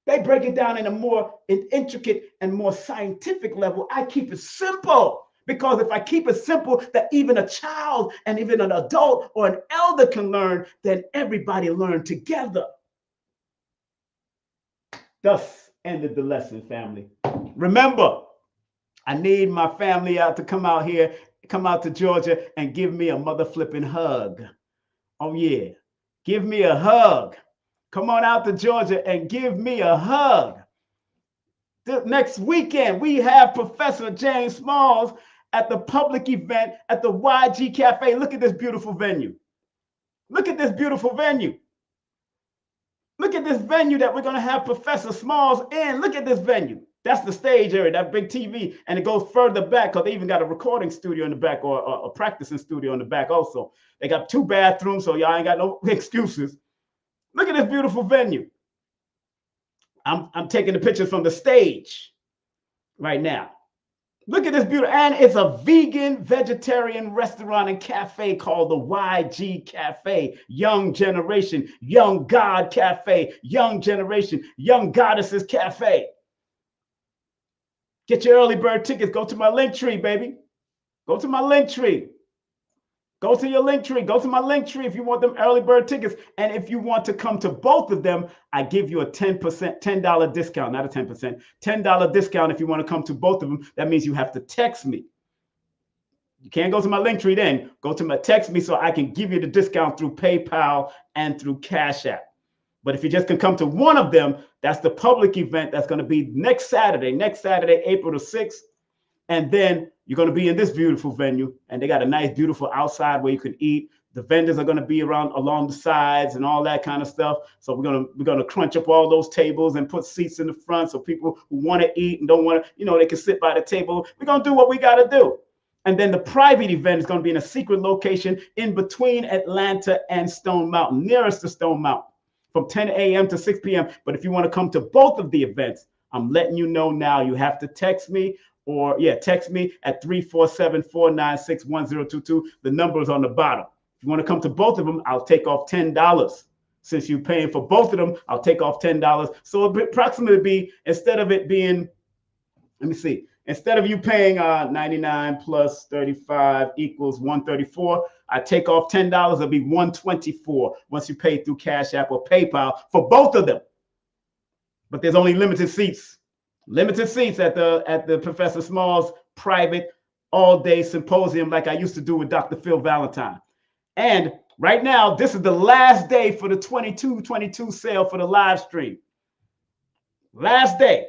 They break it down in a more intricate and more scientific level. I keep it simple because if I keep it simple that even a child and even an adult or an elder can learn, then everybody learn together. Thus ended the lesson, family. Remember, I need my family out to come out here, come out to Georgia and give me a mother flipping hug. Oh yeah, give me a hug. Come on out to Georgia and give me a hug. Next weekend, we have Professor James Smalls at the public event at the YG Cafe. Look at this beautiful venue. Look at this beautiful venue. Look at this venue that we're going to have Professor Smalls in. Look at this venue. That's the stage area, that big TV, and it goes further back because they even got a recording studio in the back or a practicing studio in the back also. They got 2 bathrooms, so y'all ain't got no excuses. Look at this beautiful venue. I'm taking the pictures from the stage right now. Look at this beautiful, and it's a vegan, vegetarian restaurant and cafe called the YG Cafe, Young Generation, Young God Cafe, Young Generation, Young Goddesses Cafe. Get your early bird tickets. Go to my Linktree, baby. Go to my Linktree. Go to your Linktree. Go to my Linktree if you want them early bird tickets. And if you want to come to both of them, I give you a $10 discount, not a 10%, $10 discount if you want to come to both of them. That means you have to text me. You can't go to my Linktree then. Go to my text me so I can give you the discount through PayPal and through Cash App. But if you just can come to one of them, that's the public event that's going to be next Saturday, April the 6th. And then you're going to be in this beautiful venue, and they got a nice, beautiful outside where you can eat. The vendors are going to be around along the sides and all that kind of stuff. So we're going to crunch up all those tables and put seats in the front so people who want to eat and don't want to, they can sit by the table. We're going to do what we got to do. And then the private event is going to be in a secret location in between Atlanta and Stone Mountain, nearest to Stone Mountain, from 10 a.m. to 6 p.m. But if you want to come to both of the events, I'm letting you know now. You have to text me text me at 347-496-1022. The number is on the bottom. If you want to come to both of them, I'll take off $10. Since you're paying for both of them, I'll take off $10. So it approximately be, instead of it being, instead of you paying 99 plus 35 equals 134, I take off $10. It'll be 124 once you pay through Cash App or PayPal for both of them. But there's only limited seats. Limited seats at the Professor Smalls private all-day symposium like I used to do with Dr. Phil Valentine. And right now, this is the last day for the 22 sale for the live stream. Last day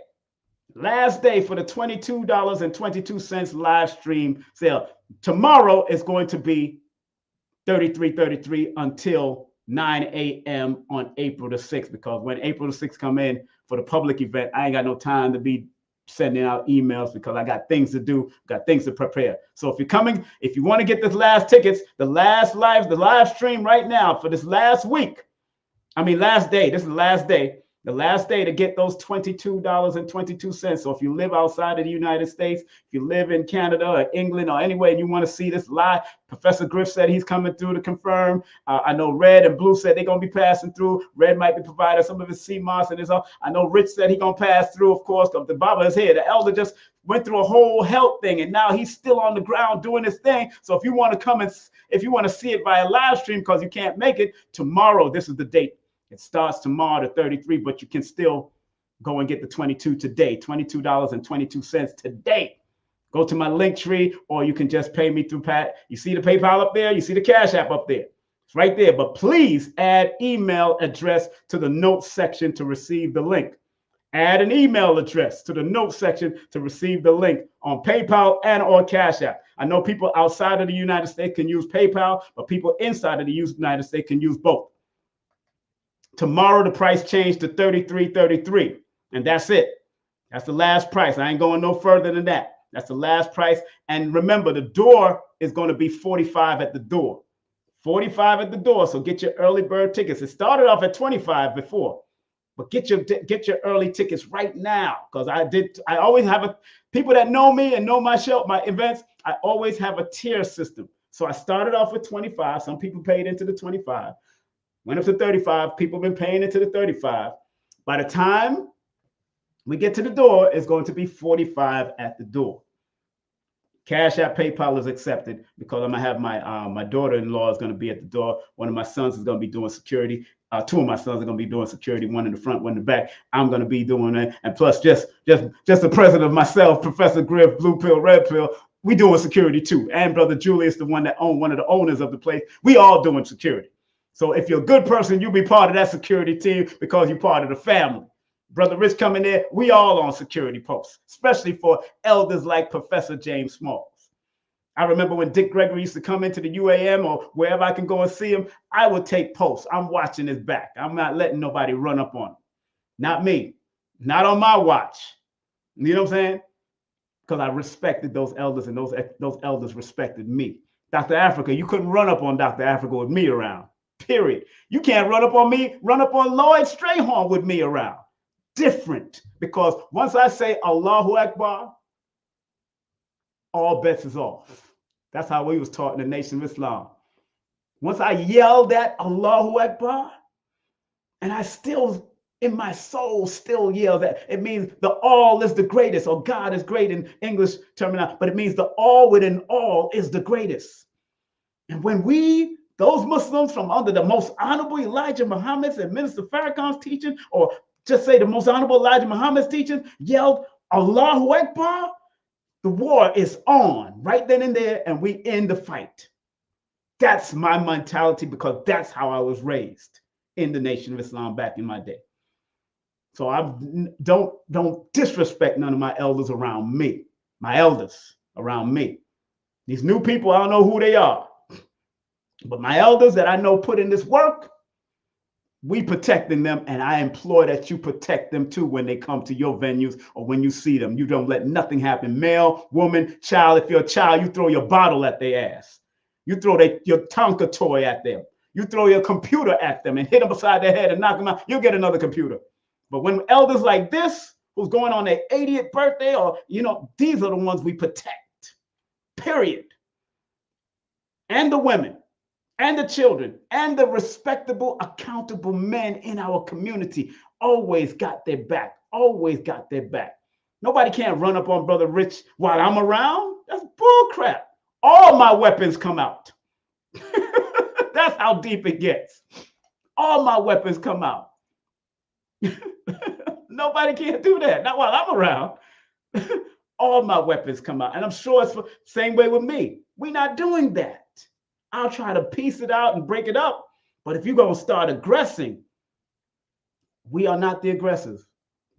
for the $22.22 live stream sale. Tomorrow is going to be $33.33 until 9 a.m. on April the 6th, because when April the 6th come in for the public event, I ain't got no time to be sending out emails because I got things to do, got things to prepare. So if you're coming, if you want to get this last tickets, the live stream right now for this last week, last day, this is the last day to get those $22.22. So if you live outside of the United States, if you live in Canada or England or anywhere and you want to see this live, Professor Griff said he's coming through to confirm. I know Red and Blue said they're going to be passing through. Red might be providing some of his CMOS and his own. I know Rich said he's going to pass through, of course, because the Baba is here. The elder just went through a whole health thing, and now he's still on the ground doing his thing. So if you want to come and if you want to see it via live stream because you can't make it, tomorrow, this is the date. It starts tomorrow to 33, but you can still go and get the 22 today, $22.22 today. Go to my Linktree, or you can just pay me through Pat. You see the PayPal up there? You see the Cash App up there? It's right there. But please add email address to the notes section to receive the link. Add an email address to the notes section to receive the link on PayPal and or Cash App. I know people outside of the United States can use PayPal, but people inside of the United States can use both. Tomorrow, the price changed to $33.33, and that's it. That's the last price. I ain't going no further than that. That's the last price. And remember, the door is going to be $45 at the door. $45 at the door. So get your early bird tickets. It started off at $25 before, but get your early tickets right now, because I always have people that know me and know my show, my events. I always have a tier system. So I started off with $25. Some people paid into the $25. Went up to $35. People have been paying into the $35. By the time we get to the door, it's going to be $45 at the door. Cash App, PayPal is accepted because I'm gonna have my daughter-in-law is gonna be at the door. One of my sons is gonna be doing security. Two of my sons are gonna be doing security. One in the front, one in the back. I'm gonna be doing it, and plus just the president of myself, Professor Griff, Blue Pill, Red Pill. We doing security too, and Brother Julius, the one of the owners of the place. We all doing security. So if you're a good person, you'll be part of that security team because you're part of the family. Brother Rich coming there, we all on security posts, especially for elders like Professor James Smalls. I remember when Dick Gregory used to come into the UAM or wherever I can go and see him, I would take posts. I'm watching his back. I'm not letting nobody run up on him. Not me. Not on my watch. You know what I'm saying? Because I respected those elders, and those elders respected me. Dr. Africa, you couldn't run up on Dr. Africa with me around. Period. You can't run up on me, run up on Lloyd Strayhorn with me around. Different. Because once I say Allahu Akbar, all bets is off. That's how we was taught in the Nation of Islam. Once I yelled that Allahu Akbar, and I still, in my soul, still yell that, it means the all is the greatest, or God is great in English terminology, but it means the all within all is the greatest. And when those Muslims from under the most honorable Elijah Muhammad's and Minister Farrakhan's teaching, or just say the most honorable Elijah Muhammad's teaching, yelled Allahu Akbar, the war is on right then and there, and we end the fight. That's my mentality, because that's how I was raised in the Nation of Islam back in my day. So I don't disrespect none of my elders around me, my elders around me. These new people, I don't know who they are, but my elders that I know put in this work, we protecting them, and I implore that you protect them too when they come to your venues or when you see them. You don't let nothing happen. Male, woman, child. If you're a child, you throw your bottle at their ass. You throw your Tonka toy at them. You throw your computer at them and hit them beside their head and knock them out. You'll get another computer. But when elders like this, who's going on their 80th birthday, or, these are the ones we protect, period. And the women, and the children, and the respectable, accountable men in our community always got their back, always got their back. Nobody can't run up on Brother Rich while I'm around. That's bull crap. All my weapons come out. That's how deep it gets. All my weapons come out. Nobody can do that, not while I'm around. All my weapons come out. And I'm sure it's the same way with me. We're not doing that. I'll try to piece it out and break it up. But if you're going to start aggressing, we are not the aggressors.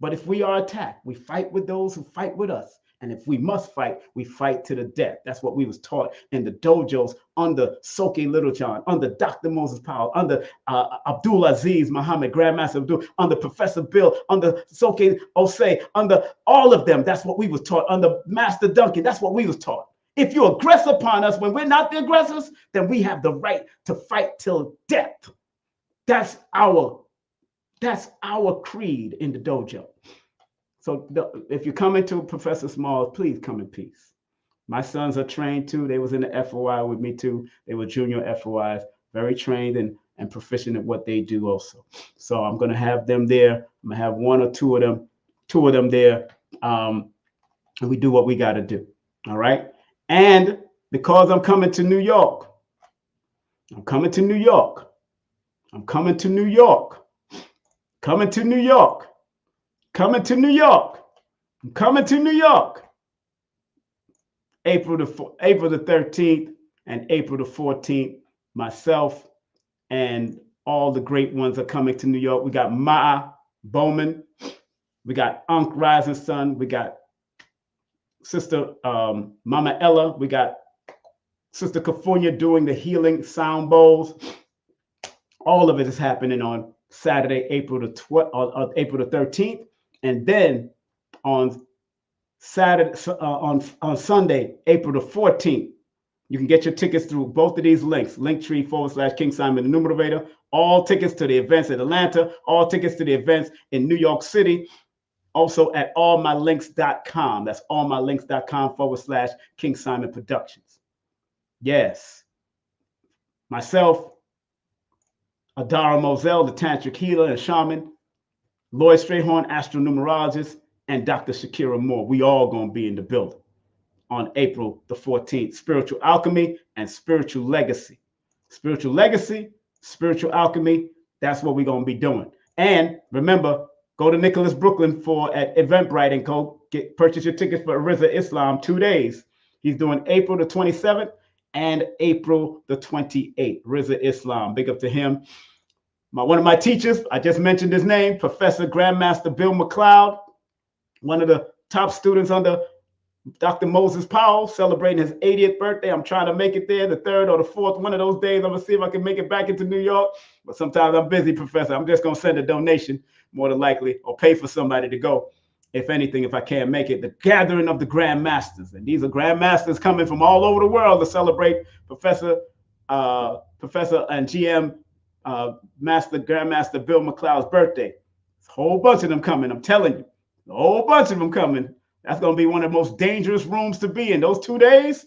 But if we are attacked, we fight with those who fight with us. And if we must fight, we fight to the death. That's what we was taught in the dojos under Soke Littlejohn, under Dr. Moses Powell, under Abdul Aziz Muhammad, Grandmaster Abdul, under Professor Bill, under Soke Osei, under all of them. That's what we was taught. Under Master Duncan, that's what we was taught. If you aggress upon us when we're not the aggressors, then we have the right to fight till death. That's our creed in the dojo. So if you're coming to Professor Smalls, please come in peace. My sons are trained too. They was in the FOI with me too. They were junior FOIs, very trained and proficient at what they do also. So I'm going to have them there. I'm going to have one or two of them there. And we do what we got to do. All right. And because I'm coming to New York, I'm coming to New York. I'm coming to New York. Coming to New York. Coming to New York. I'm coming to New York. April the 13th and April the 14th, myself and all the great ones are coming to New York. We got Ma'a Bowman. We got Unc Rising Sun. We got Sister Mama Ella. We got Sister Kafunya doing the healing sound bowls. All of it is happening on Saturday, April the 13th. And then on Saturday, on Sunday, April the 14th, you can get your tickets through both of these links, Linktree/King Simon the Numerovator, all tickets to the events in Atlanta, all tickets to the events in New York City, also at allmylinks.com. That's allmylinks.com/King Simon Productions. Yes. Myself, Adara Moselle, the Tantric Healer and Shaman, Lloyd Strayhorn, astronumerologist, and Dr. Shakira Moore. We all going to be in the building on April the 14th. Spiritual alchemy and spiritual legacy. Spiritual legacy, spiritual alchemy, that's what we're going to be doing. And remember, go to Nicholas Brooklyn at Eventbrite and purchase your tickets for Riza Islam 2 days. He's doing April the 27th and April the 28th. Riza Islam. Big up to him. One of my teachers, I just mentioned his name, Professor Grandmaster Bill McLeod, one of the top students under Dr. Moses Powell celebrating his 80th birthday. I'm trying to make it there, the 3rd or the 4th, one of those days. I'm going to see if I can make it back into New York. But sometimes I'm busy, Professor. I'm just going to send a donation, more than likely, or pay for somebody to go. If anything, if I can't make it, the gathering of the Grand Masters. And these are Grand Masters coming from all over the world to celebrate Professor and GM Grandmaster Bill McLeod's birthday. There's a whole bunch of them coming, I'm telling you. A whole bunch of them coming. That's going to be one of the most dangerous rooms to be in those 2 days.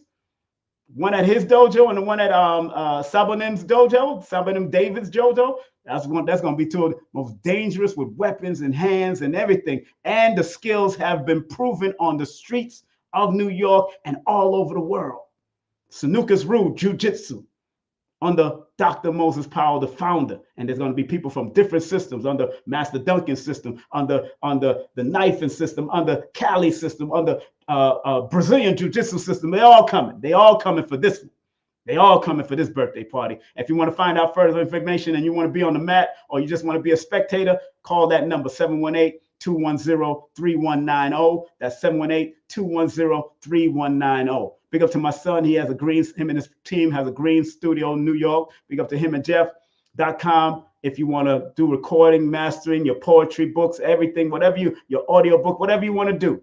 One at his dojo and the one at Sabonim's dojo, Sabonim David's dojo. That's going to be two of the most dangerous, with weapons and hands and everything. And the skills have been proven on the streets of New York and all over the world. Sanuka's Rue Jiu-Jitsu under Dr. Moses Powell, the founder. And there's going to be people from different systems, under Master Duncan's system, under the knifing system, under Cali system, under Brazilian Jiu-Jitsu system. They're all coming. They all coming for this one. They all coming for this birthday party. If you want to find out further information and you want to be on the mat, or you just want to be a spectator, call that number, 718-210-3190. That's 718-210-3190. Big up to my son. He has him and his team has a green studio in New York. Big up to him and Jeff.com. If you want to do recording, mastering, your poetry books, everything, whatever your audio book, whatever you want to do,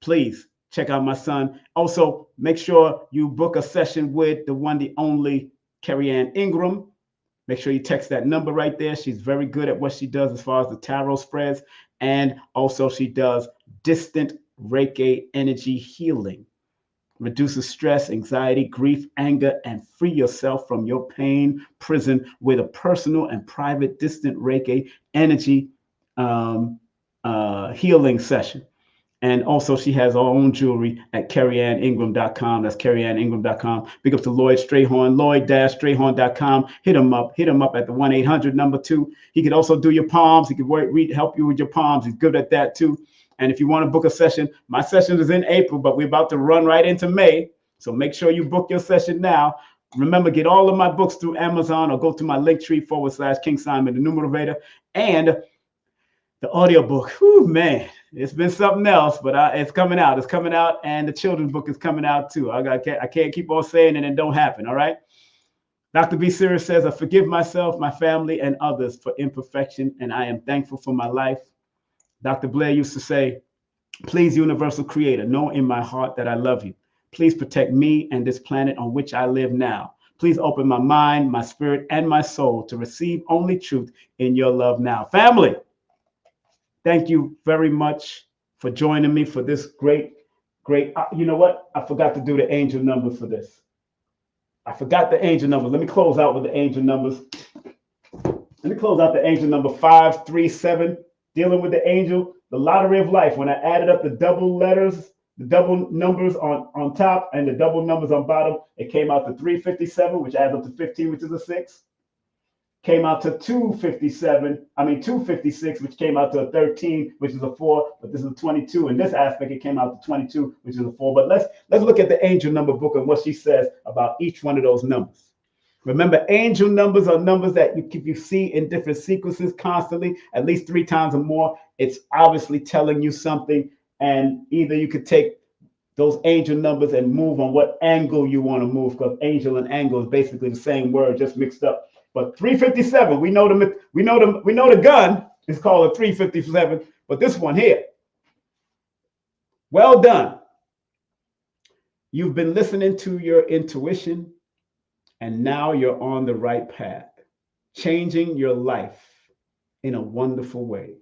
please check out my son. Also, make sure you book a session with the one, the only Carrie Ann Ingram. Make sure you text that number right there. She's very good at what she does as far as the tarot spreads. And also she does distant Reiki energy healing. Reduces stress, anxiety, grief, anger, and free yourself from your pain prison with a personal and private distant Reiki energy healing session. And also she has her own jewelry at carrieanningram.com. That's carrieanningram.com. Big up to Lloyd Strayhorn, Lloyd-Strayhorn.com. Hit him up at the 1-800 number 2. He could also do your palms. He could help you with your palms. He's good at that too. And if you want to book a session, my session is in April, but we're about to run right into May. So make sure you book your session now. Remember, get all of my books through Amazon, or go to my Linktr.ee /King Simon the Numerovator. And the audiobook, whew, man, it's been something else, but it's coming out. It's coming out, and the children's book is coming out too. I can't keep on saying it and it don't happen, all right? Dr. B. Serious says, I forgive myself, my family, and others for imperfection, and I am thankful for my life. Dr. Blair used to say, please, universal creator, know in my heart that I love you. Please protect me and this planet on which I live now. Please open my mind, my spirit, and my soul to receive only truth in your love now. Family, thank you very much for joining me for this great. You know what? I forgot to do the angel numbers for this. I forgot the angel numbers. Let me close out with the angel numbers. Let me close out the angel number 537. Dealing with the angel, the lottery of life. When I added up the double letters, the double numbers on top and the double numbers on bottom, it came out to 357, which adds up to 15, which is a 6. Came out to 256, which came out to a 13, which is a 4, but this is a 22. In this aspect, it came out to 22, which is a 4. But let's look at the angel number book and what she says about each one of those numbers. Remember, angel numbers are numbers that you see in different sequences constantly, at least 3 times or more. It's obviously telling you something, and either you could take those angel numbers and move on what angle you want to move, because angel and angle is basically the same word, just mixed up. But 357, we know the gun is called a 357, but this one here, well done. You've been listening to your intuition, and now you're on the right path, changing your life in a wonderful ways.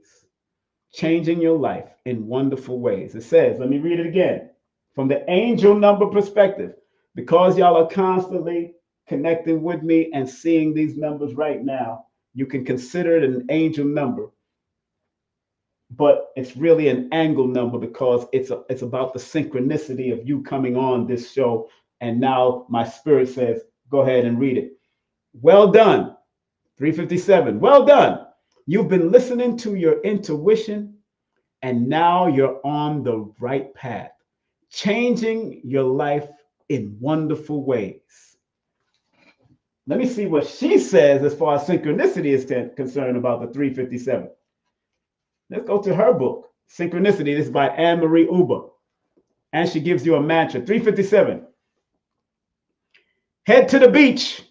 Changing your life in wonderful ways. It says, let me read it again, from the angel number perspective, because y'all are constantly connecting with me and seeing these numbers right now, you can consider it an angel number, but it's really an angle number, because it's about the synchronicity of you coming on this show. And now my spirit says, go ahead and read it. Well done. 357. Well done. You've been listening to your intuition, and now you're on the right path, changing your life in wonderful ways. Let me see what she says as far as synchronicity is concerned about the 357. Let's go to her book, Synchronicity. This is by Anne Marie Uber. And she gives you a mantra. 357. Head to the beach.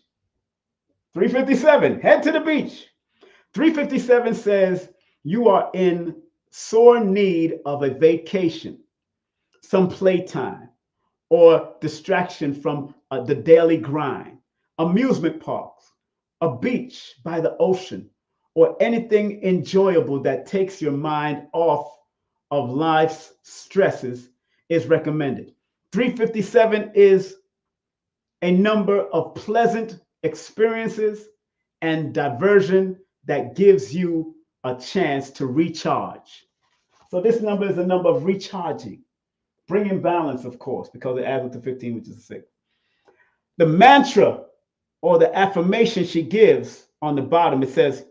357. Head to the beach. 357 says you are in sore need of a vacation, some playtime, or distraction from the daily grind, amusement parks, a beach by the ocean, or anything enjoyable that takes your mind off of life's stresses is recommended. 357 is a number of pleasant experiences and diversion that gives you a chance to recharge. So this number is a number of recharging, bringing balance, of course, because it adds up to 15, which is 6. The mantra or the affirmation she gives on the bottom, it says,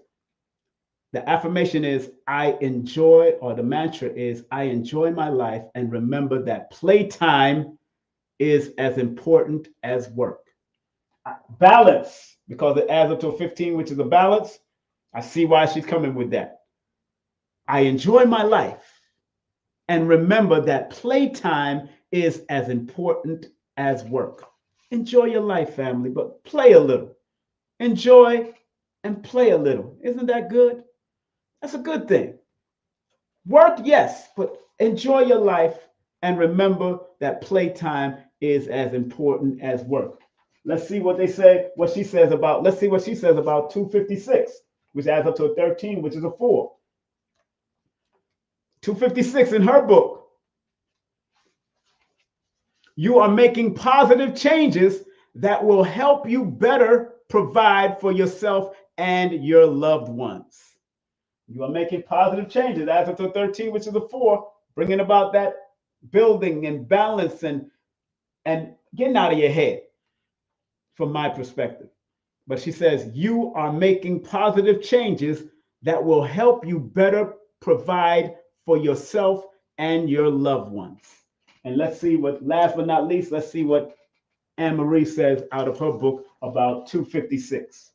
the affirmation is, I enjoy, or the mantra is, I enjoy my life and remember that playtime is as important as work. Balance, because it adds up to a 15, which is a balance. I see why she's coming with that. I enjoy my life and remember that playtime is as important as work. Enjoy your life, family, but play a little. Enjoy and play a little. Isn't that good? That's a good thing. Work, yes, but enjoy your life and remember that playtime is as important as work. Let's see what they say, what she says about, let's see what she says about 256, which adds up to a 13, which is a 4. 256 in her book. You are making positive changes that will help you better provide for yourself and your loved ones. You are making positive changes. Adds up to 13, which is a 4, bringing about that building and balance and getting out of your head, from my perspective. But she says, you are making positive changes that will help you better provide for yourself and your loved ones. And let's see what, last but not least, let's see what Anne-Marie says out of her book about 256.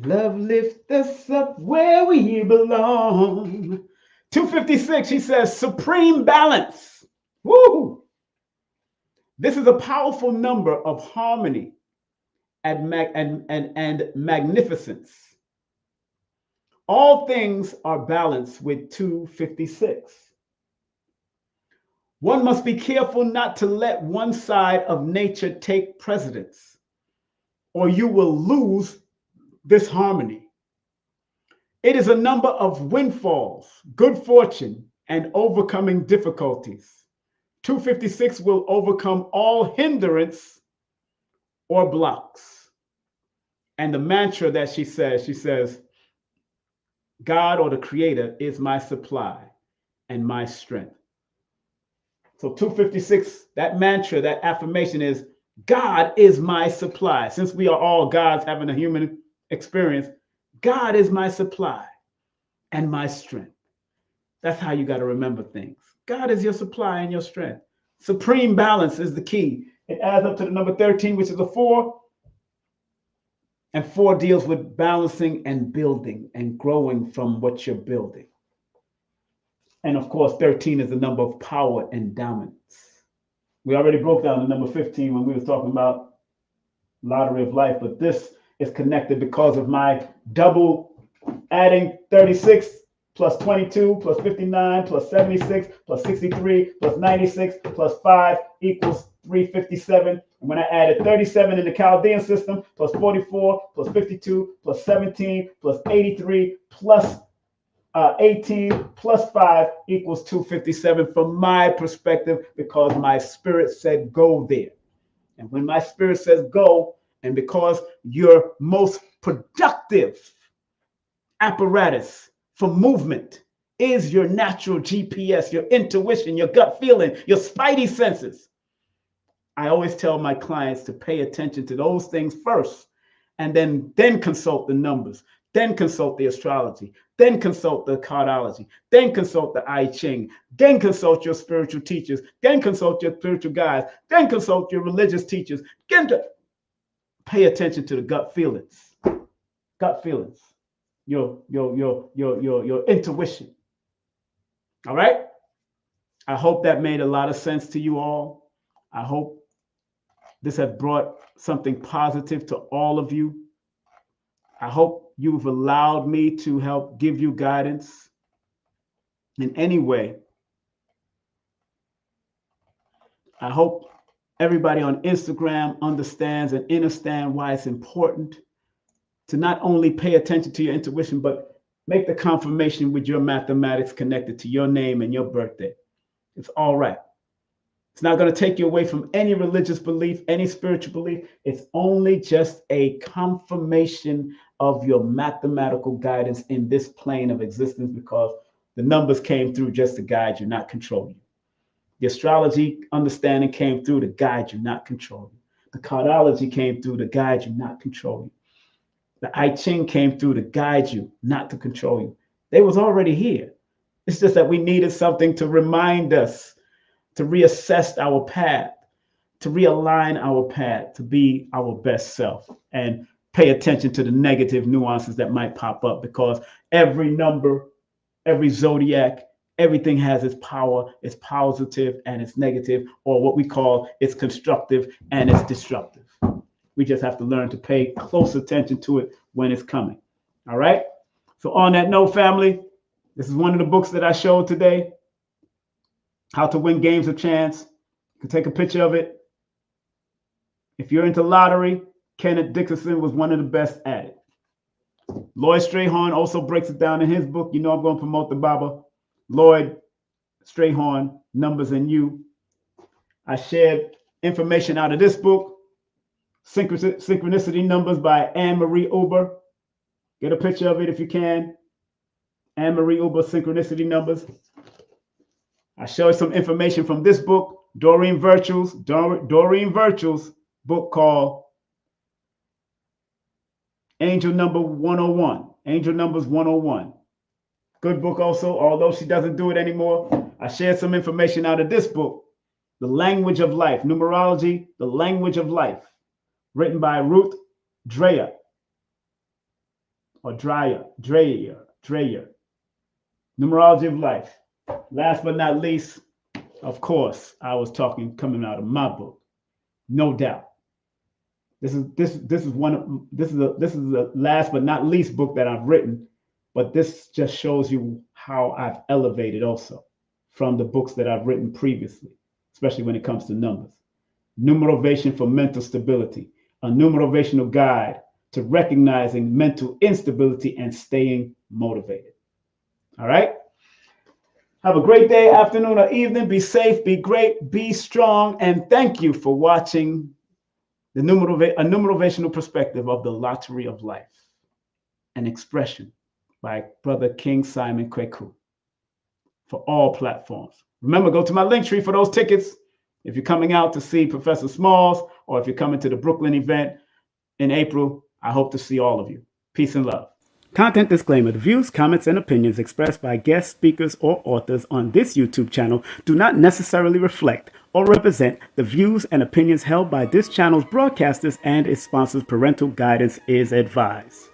Love lifts us up where we belong. 256, she says, supreme balance. Woo! This is a powerful number of harmony and magnificence. All things are balanced with 256. One must be careful not to let one side of nature take precedence, or you will lose this harmony. It is a number of windfalls, good fortune, and overcoming difficulties. 256 will overcome all hindrance or blocks. And the mantra that she says, God or the Creator is my supply and my strength. So 256, that mantra, that affirmation is, God is my supply. Since we are all gods having a human experience, God is my supply and my strength. That's how you got to remember things. God is your supply and your strength. Supreme balance is the key. It adds up to the number 13, which is a 4. And 4 deals with balancing and building and growing from what you're building. And of course, 13 is the number of power and dominance. We already broke down the number 15 when we were talking about lottery of life, but this is connected because of my double adding 36 plus 22 plus 59 plus 76 plus 63 plus 96 plus 5 equals 357. And when I added 37 in the Chaldean system, plus 44 plus 52 plus 17 plus 83 plus 18 plus 5 equals 257 from my perspective, because my spirit said go there. And when my spirit says go, and because your most productive apparatus for movement is your natural GPS, your intuition, your gut feeling, your spidey senses, I always tell my clients to pay attention to those things first, and then consult the numbers, then consult the astrology, then consult the cardology, then consult the I Ching, then consult your spiritual teachers, then consult your spiritual guides, then consult your religious teachers, Pay attention to the gut feelings. Gut feelings. Your intuition. All right? I hope that made a lot of sense to you all. I hope this has brought something positive to all of you. I hope you've allowed me to help give you guidance in any way. I hope everybody on Instagram understands and understands why it's important to not only pay attention to your intuition, but make the confirmation with your mathematics connected to your name and your birthday. It's all right. It's not going to take you away from any religious belief, any spiritual belief. It's only just a confirmation of your mathematical guidance in this plane of existence, because the numbers came through just to guide you, not control you. The astrology understanding came through to guide you, not control you. The cardology came through to guide you, not control you. The I Ching came through to guide you, not to control you. They was already here. It's just that we needed something to remind us, to reassess our path, to realign our path, to be our best self, and pay attention to the negative nuances that might pop up, because every number, every zodiac, everything has its power, its positive and its negative, or what we call its constructive and its disruptive. We just have to learn to pay close attention to it when it's coming. All right? So on that note, family, this is one of the books that I showed today, How to Win Games of Chance. You can take a picture of it. If you're into lottery, Kenneth Dickinson was one of the best at it. Lloyd Strayhorn also breaks it down in his book. You know I'm going to promote the Baba. Lloyd Strayhorn, Numbers and You. I shared information out of this book, Synchronicity Numbers by Anne-Marie Uber. Get a picture of it if you can. Anne-Marie Uber, Synchronicity Numbers. I showed some information from this book, Doreen Virtue's book called Angel Number 101, Angel Numbers 101. Good book also, although she doesn't do it anymore. I shared some information out of this book, The Language of Life, Numerology, The Language of Life, written by Ruth Dreyer, or Dreyer. Numerology of Life. Last but not least, of course, I was talking coming out of my book, no doubt. This is the last but not least book that I've written, but this just shows you how I've elevated also from the books that I've written previously, especially when it comes to numbers. Numerovation for Mental Stability, a numerovational guide to recognizing mental instability and staying motivated. All right? Have a great day, afternoon, or evening. Be safe, be great, be strong, and thank you for watching a numerovational perspective of the lottery of life, an expression by Brother King Simon Kweku for all platforms. Remember, go to my Linktree for those tickets. If you're coming out to see Professor Smalls, or if you're coming to the Brooklyn event in April, I hope to see all of you. Peace and love. Content disclaimer. The views, comments, and opinions expressed by guest speakers or authors on this YouTube channel do not necessarily reflect or represent the views and opinions held by this channel's broadcasters and its sponsors. Parental guidance is advised.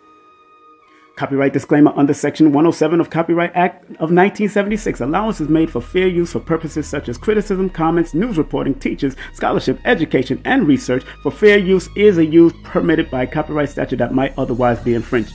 Copyright disclaimer under Section 107 of Copyright Act of 1976. Allowance is made for fair use for purposes such as criticism, comments, news reporting, teachers, scholarship, education, and research. For fair use is a use permitted by copyright statute that might otherwise be infringed.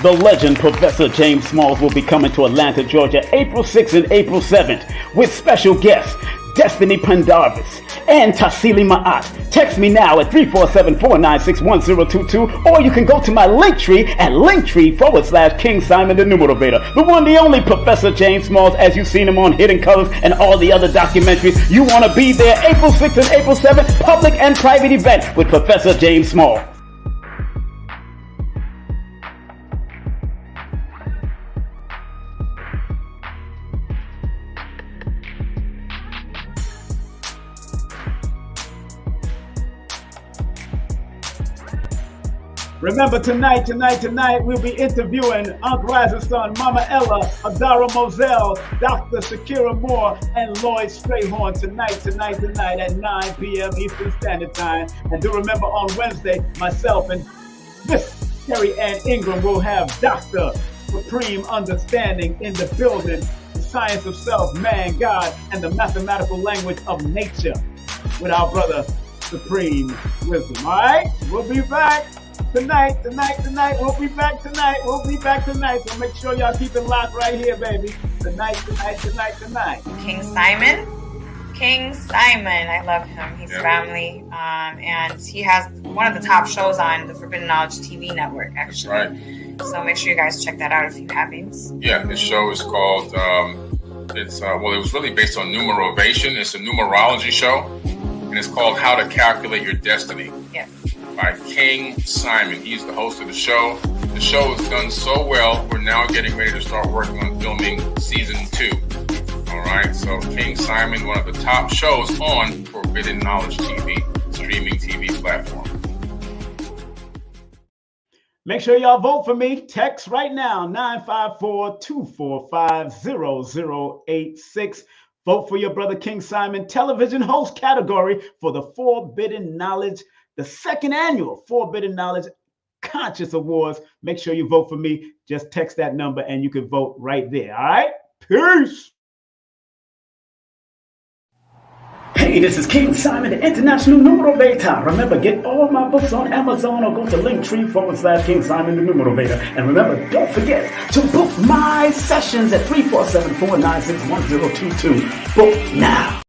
The legend Professor James Smalls will be coming to Atlanta, Georgia, April 6th and April 7th with special guests Destiny Pendarvis and Tassili Ma'at. Text me now at 347-496-1022, or you can go to my Linktree at Linktree/King Simon the Numerovator. The one, the only Professor James Smalls, as you've seen him on Hidden Colors and all the other documentaries. You want to be there April 6th and April 7th, public and private event with Professor James Smalls. Remember, tonight, we'll be interviewing Unc Rise's son, Mama Ella, Adara Moselle, Dr. Shakira Moore, and Lloyd Strayhorn tonight at 9 p.m. Eastern Standard Time. And do remember, on Wednesday, myself and Miss Terry Ann Ingram will have Dr. Supreme Understanding in the building, the science of self, man, God, and the mathematical language of nature with our brother Supreme Wisdom. All right? We'll be back tonight. We'll be back tonight. So make sure y'all keep it locked right here, baby. Tonight. King Simon, I love him. He's family, and he has one of the top shows on the Forbidden Knowledge TV network, actually. That's right. So make sure you guys check that out if you haven't. Yeah, this show is called, it was really based on Numerovation. It's a numerology show, and it's called How to Calculate Your Destiny. Yes. By King Simon. He's the host of the show. The show has done so well, we're now getting ready to start working on filming season 2. All right, so King Simon, one of the top shows on Forbidden Knowledge TV, streaming TV platform. Make sure y'all vote for me. Text right now, 954-245-0086. Vote for your brother King Simon, television host category for the Forbidden Knowledge, the second annual Forbidden Knowledge Conscious Awards. Make sure you vote for me. Just text that number and you can vote right there. All right? Peace. Hey, this is King Simon, the International Numerovator. Remember, get all my books on Amazon or go to Linktr.ee/King Simon, the Numerovator. And remember, don't forget to book my sessions at 3474-961022. Book now.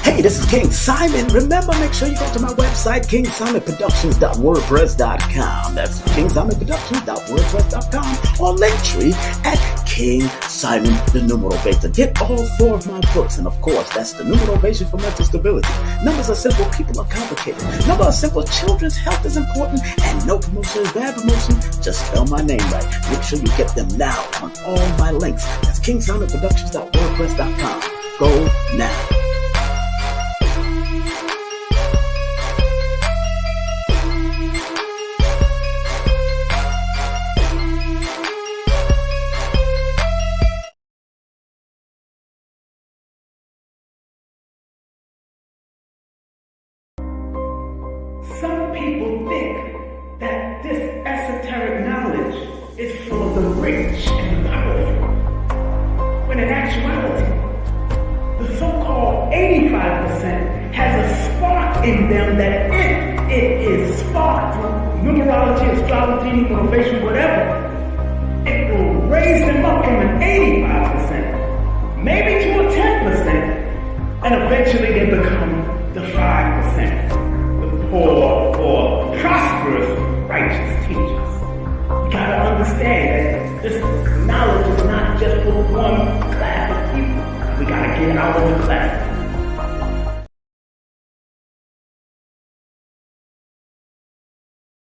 Hey, this is King Simon. Remember, make sure you go to my website, kingsimonproductions.wordpress.com. That's kingsimonproductions.wordpress.com or Linktree at King Simon the Numerovator. Get all 4 of my books, and of course, that's the Numerovation for Mental Stability. Numbers are simple, people are complicated. Numbers are simple, children's health is important, and no promotion is bad promotion. Just spell my name right. Make sure you get them now on all my links. That's kingsimonproductions.wordpress.com. Go now. Some people think that this esoteric knowledge is for the rich and powerful, when in actuality, the so-called 85% has a spark in them that if it is sparked through numerology, astrology, numerovation, whatever, it will raise them up from an 85%, maybe to a 10%, and eventually they become the 5%. Or prosperous righteous teachers. You gotta understand that this knowledge is not just for one class of people. We gotta get out of the class